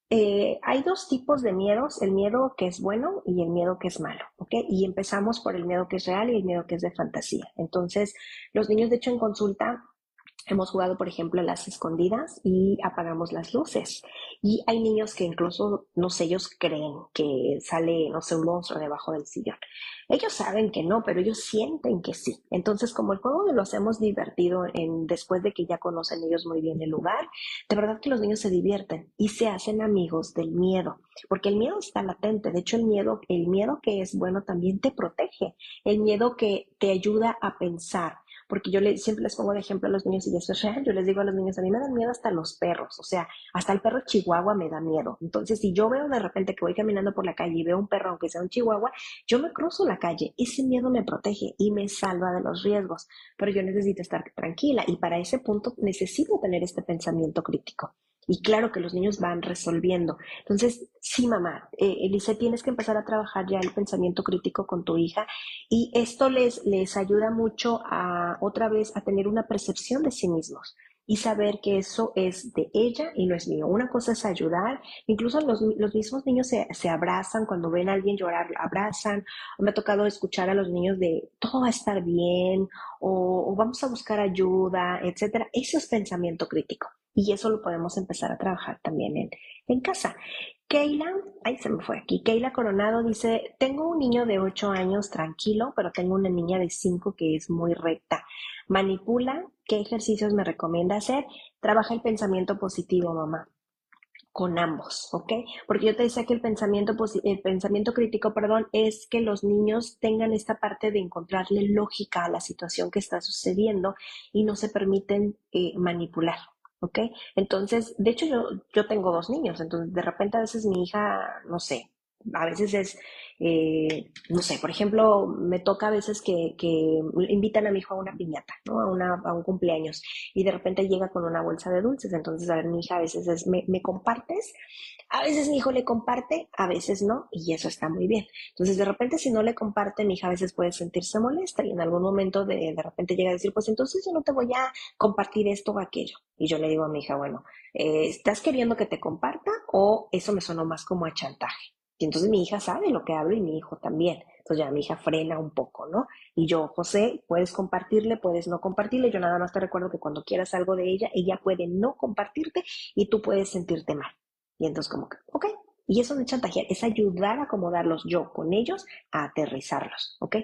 Hay dos tipos de miedos, el miedo que es bueno y el miedo que es malo, ¿ok? Y empezamos por el miedo que es real y el miedo que es de fantasía. Entonces, los niños, de hecho, en consulta hemos jugado, por ejemplo, a las escondidas y apagamos las luces. Y hay niños que incluso, no sé, ellos creen que sale, no sé, un monstruo debajo del sillón. Ellos saben que no, pero ellos sienten que sí. Entonces, como el juego lo hacemos divertido después de que ya conocen ellos muy bien el lugar, de verdad que los niños se divierten y se hacen amigos del miedo, porque el miedo está latente. De hecho, el miedo que es bueno también te protege. El miedo que te ayuda a pensar, porque siempre les pongo de ejemplo a los niños y eso es real. Yo les digo a los niños, a mí me dan miedo hasta los perros, o sea, hasta el perro chihuahua me da miedo. Entonces, si yo veo de repente que voy caminando por la calle y veo un perro, aunque sea un chihuahua, yo me cruzo la calle. Ese miedo me protege y me salva de los riesgos, pero yo necesito estar tranquila y para ese punto necesito tener este pensamiento crítico. Y claro que los niños van resolviendo. Entonces, sí, mamá, Elise, tienes que empezar a trabajar ya el pensamiento crítico con tu hija y esto les ayuda mucho otra vez a tener una percepción de sí mismos y saber que eso es de ella y no es mío. Una cosa es ayudar, incluso los mismos niños se abrazan cuando ven a alguien llorar, abrazan. Me ha tocado escuchar a los niños de todo va a estar bien o vamos a buscar ayuda, etcétera. Eso es pensamiento crítico y eso lo podemos empezar a trabajar también en casa. Keila, ay, se me fue aquí. Keila Coronado dice, tengo un niño de 8 años tranquilo, pero tengo una niña de 5 que es muy recta. Manipula, ¿qué ejercicios me recomienda hacer? Trabaja el pensamiento positivo, mamá, con ambos, ¿ok? Porque yo te decía que el pensamiento crítico, perdón, es que los niños tengan esta parte de encontrarle lógica a la situación que está sucediendo y no se permiten manipular. ¿ok? Entonces, de hecho yo tengo dos niños, entonces de repente a veces mi hija, no sé, a veces es, no sé, por ejemplo, me toca a veces que invitan a mi hijo a una piñata, ¿no? A un cumpleaños y de repente llega con una bolsa de dulces, entonces a ver, mi hija a veces es, ¿me compartes? A veces mi hijo le comparte, a veces no, y eso está muy bien. Entonces, de repente, si no le comparte, mi hija a veces puede sentirse molesta y en algún momento de repente llega a decir, pues entonces yo no te voy a compartir esto o aquello. Y yo le digo a mi hija, bueno, ¿estás queriendo que te comparta o eso me sonó más como a chantaje? Y entonces mi hija sabe lo que hablo y mi hijo también. Entonces ya mi hija frena un poco, ¿no? Y yo, José, puedes compartirle, puedes no compartirle. Yo nada más te recuerdo que cuando quieras algo de ella, ella puede no compartirte y tú puedes sentirte mal. Y entonces como que, ok. Y eso no es chantajear, es ayudar a acomodarlos yo con ellos, a aterrizarlos, ¿ok?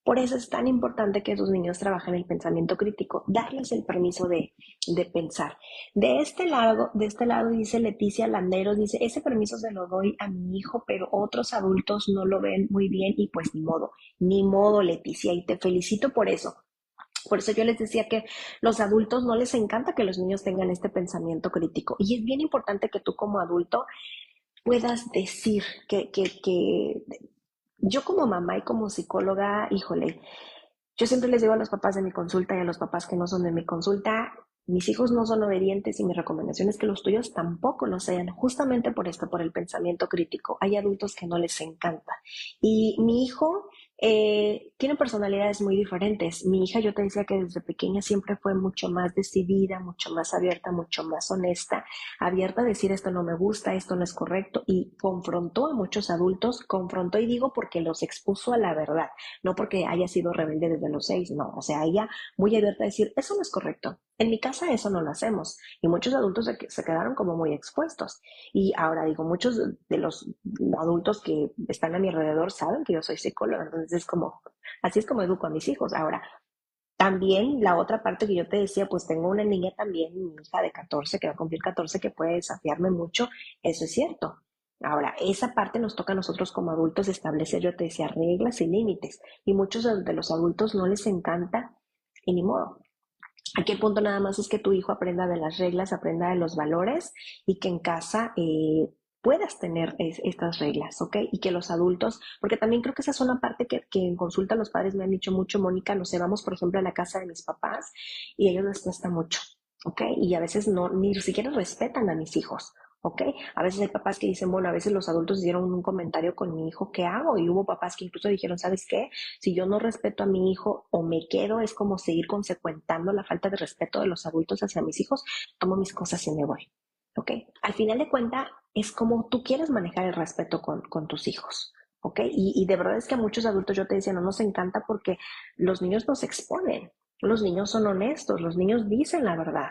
Por eso es tan importante que sus niños trabajen el pensamiento crítico, darles el permiso de pensar. De este lado dice Leticia Landeros, dice, ese permiso se lo doy a mi hijo, pero otros adultos no lo ven muy bien y pues ni modo Leticia, y te felicito por eso. Por eso yo les decía que los adultos no les encanta que los niños tengan este pensamiento crítico. Y es bien importante que tú como adulto puedas decir que yo como mamá y como psicóloga, híjole, yo siempre les digo a los papás de mi consulta y a los papás que no son de mi consulta, mis hijos no son obedientes y mi recomendación es que los tuyos tampoco lo sean, justamente por esto, por el pensamiento crítico. Hay adultos que no les encanta. Y mi hijo tiene personalidades muy diferentes. Mi hija, yo te decía que desde pequeña siempre fue mucho más decidida, mucho más abierta, mucho más honesta, abierta a decir esto no me gusta, esto no es correcto y confrontó a muchos adultos, confrontó y digo porque los expuso a la verdad, no porque haya sido rebelde desde los 6, no, o sea, ella muy abierta a decir, eso no es correcto, en mi casa eso no lo hacemos y muchos adultos se quedaron como muy expuestos y ahora digo, muchos de los adultos que están a mi alrededor saben que yo soy psicóloga, entonces es como, así es como educo a mis hijos. Ahora, también la otra parte que yo te decía, pues tengo una niña también, mi hija de 14 que va a cumplir 14 que puede desafiarme mucho, eso es cierto. Ahora, esa parte nos toca a nosotros como adultos establecer, yo te decía, reglas y límites. Y muchos de los adultos no les encanta y ni modo. Aquí el punto nada más es que tu hijo aprenda de las reglas, aprenda de los valores y que en casa puedas tener estas reglas, ¿ok? Y que los adultos, porque también creo que esa es una parte que en consulta los padres me han dicho mucho, Mónica, no sé, vamos por ejemplo a la casa de mis papás y a ellos les cuesta mucho, ¿ok? Y a veces no, ni siquiera respetan a mis hijos. ¿Ok? A veces hay papás que dicen, bueno, a veces los adultos hicieron un comentario con mi hijo, ¿qué hago? Y hubo papás que incluso dijeron, ¿sabes qué? Si yo no respeto a mi hijo o me quedo, es como seguir consecuentando la falta de respeto de los adultos hacia mis hijos, tomo mis cosas y me voy. ¿Ok? Al final de cuentas, es como tú quieres manejar el respeto con tus hijos. ¿Ok? Y de verdad es que a muchos adultos yo te decía, no nos encanta porque los niños nos exponen, los niños son honestos, los niños dicen la verdad.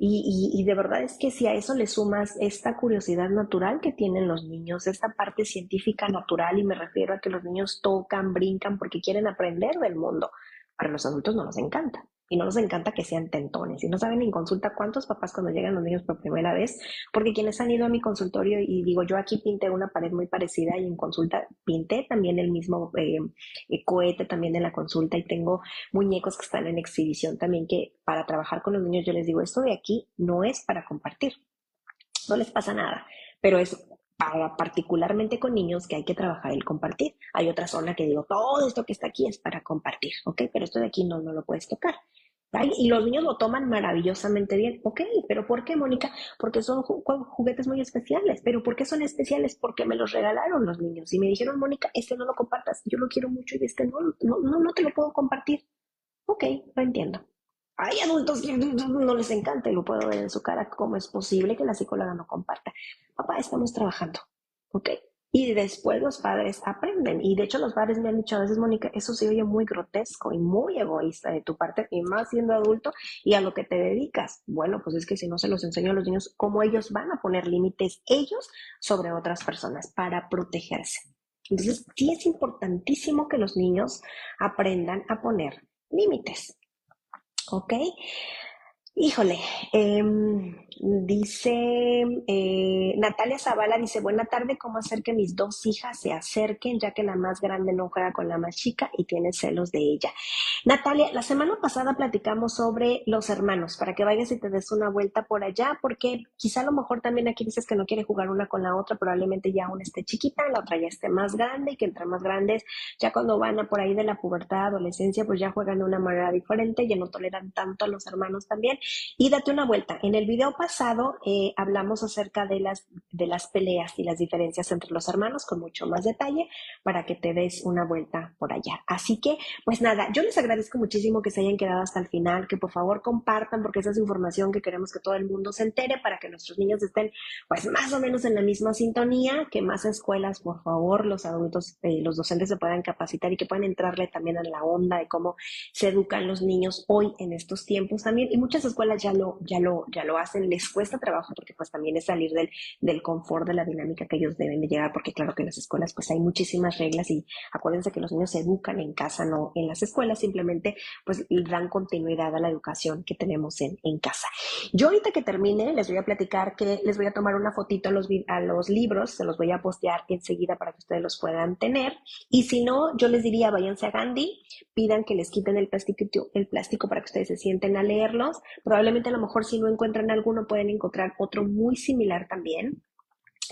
Y de verdad es que si a eso le sumas esta curiosidad natural que tienen los niños, esta parte científica natural, y me refiero a que los niños tocan, brincan porque quieren aprender del mundo, para los adultos no nos encanta. Y no nos encanta que sean tentones. Y no saben en consulta cuántos papás cuando llegan los niños por primera vez, porque quienes han ido a mi consultorio y digo, yo aquí pinté una pared muy parecida y en consulta pinté también el mismo cohete también en la consulta y tengo muñecos que están en exhibición también que para trabajar con los niños yo les digo, esto de aquí no es para compartir, no les pasa nada, pero es para particularmente con niños que hay que trabajar el compartir. Hay otra zona que digo, todo esto que está aquí es para compartir, ¿ok? Pero esto de aquí no lo puedes tocar. ¿Vale? Y los niños lo toman maravillosamente bien. Ok, pero ¿por qué, Mónica? Porque son juguetes muy especiales. ¿Pero por qué son especiales? Porque me los regalaron los niños. Y me dijeron, Mónica, este no lo compartas. Yo lo quiero mucho y este no te lo puedo compartir. Ok, lo entiendo. Hay adultos que no les encanta y lo puedo ver en su cara cómo es posible que la psicóloga no comparta. Papá, estamos trabajando, ¿ok? Y después los padres aprenden. Y de hecho los padres me han dicho a veces, Mónica, eso se oye muy grotesco y muy egoísta de tu parte, y más siendo adulto y a lo que te dedicas. Bueno, pues es que si no se los enseño a los niños, ¿cómo ellos van a poner límites ellos sobre otras personas para protegerse? Entonces, sí es importantísimo que los niños aprendan a poner límites. ¿Ok? Híjole, dice Natalia Zavala, dice, buena tarde, ¿cómo hacer que mis dos hijas se acerquen, ya que la más grande no juega con la más chica y tiene celos de ella? Natalia, la semana pasada platicamos sobre los hermanos, para que vayas y te des una vuelta por allá, porque quizá a lo mejor también aquí dices que no quiere jugar una con la otra, probablemente ya una esté chiquita, la otra ya esté más grande, y que entre más grandes, ya cuando van a por ahí de la pubertad, adolescencia, pues ya juegan de una manera diferente, ya no toleran tanto a los hermanos también. Y date una vuelta. En el video pasado hablamos acerca de las peleas y las diferencias entre los hermanos con mucho más detalle para que te des una vuelta por allá. Así que, pues nada, yo les agradezco muchísimo que se hayan quedado hasta el final, que por favor compartan, porque esa es información que queremos que todo el mundo se entere para que nuestros niños estén pues más o menos en la misma sintonía, que más escuelas, por favor, los adultos, los docentes se puedan capacitar y que puedan entrarle también a la onda de cómo se educan los niños hoy en estos tiempos también. Y muchas escuelas ya lo hacen, les cuesta trabajo porque pues también es salir del confort de la dinámica que ellos deben de llegar, porque claro que en las escuelas pues hay muchísimas reglas y acuérdense que los niños se educan en casa, no en las escuelas, simplemente pues dan continuidad a la educación que tenemos en casa. Yo ahorita que termine les voy a platicar que les voy a tomar una fotito a los libros, se los voy a postear enseguida para que ustedes los puedan tener. Y si no, yo les diría, váyanse a Gandhi, pidan que les quiten el plástico para que ustedes se sienten a leerlos. Probablemente a lo mejor si no encuentran alguno, pueden encontrar otro muy similar también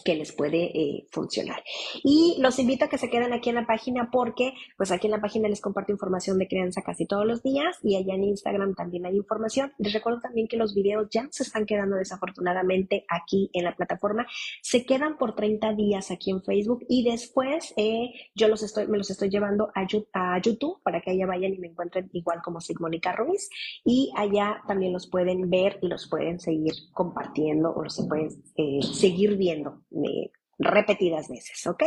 que les puede funcionar. Y los invito a que se queden aquí en la página porque pues aquí en la página les comparto información de crianza casi todos los días y allá en Instagram también hay información. Les recuerdo también que los videos ya se están quedando desafortunadamente aquí en la plataforma. Se quedan por 30 días aquí en Facebook y después yo me los estoy llevando a YouTube para que allá vayan y me encuentren igual como Sigmónica Ruiz y allá también los pueden ver y los pueden seguir compartiendo o los pueden seguir viendo repetidas veces, ¿ok?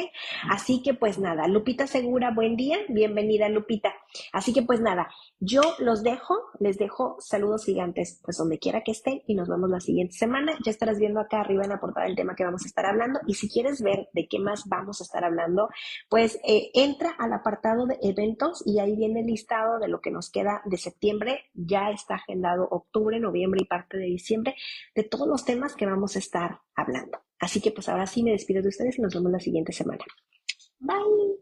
Así que pues nada, Lupita Segura, buen día, bienvenida Lupita. Así que pues nada, yo les dejo saludos gigantes, pues donde quiera que estén y nos vemos la siguiente semana. Ya estarás viendo acá arriba en la portada el tema que vamos a estar hablando y si quieres ver de qué más vamos a estar hablando, pues entra al apartado de eventos y ahí viene el listado de lo que nos queda de septiembre. Ya está agendado octubre, noviembre y parte de diciembre de todos los temas que vamos a estar hablando. Así que pues ahora sí me despido de ustedes y nos vemos la siguiente semana. Bye.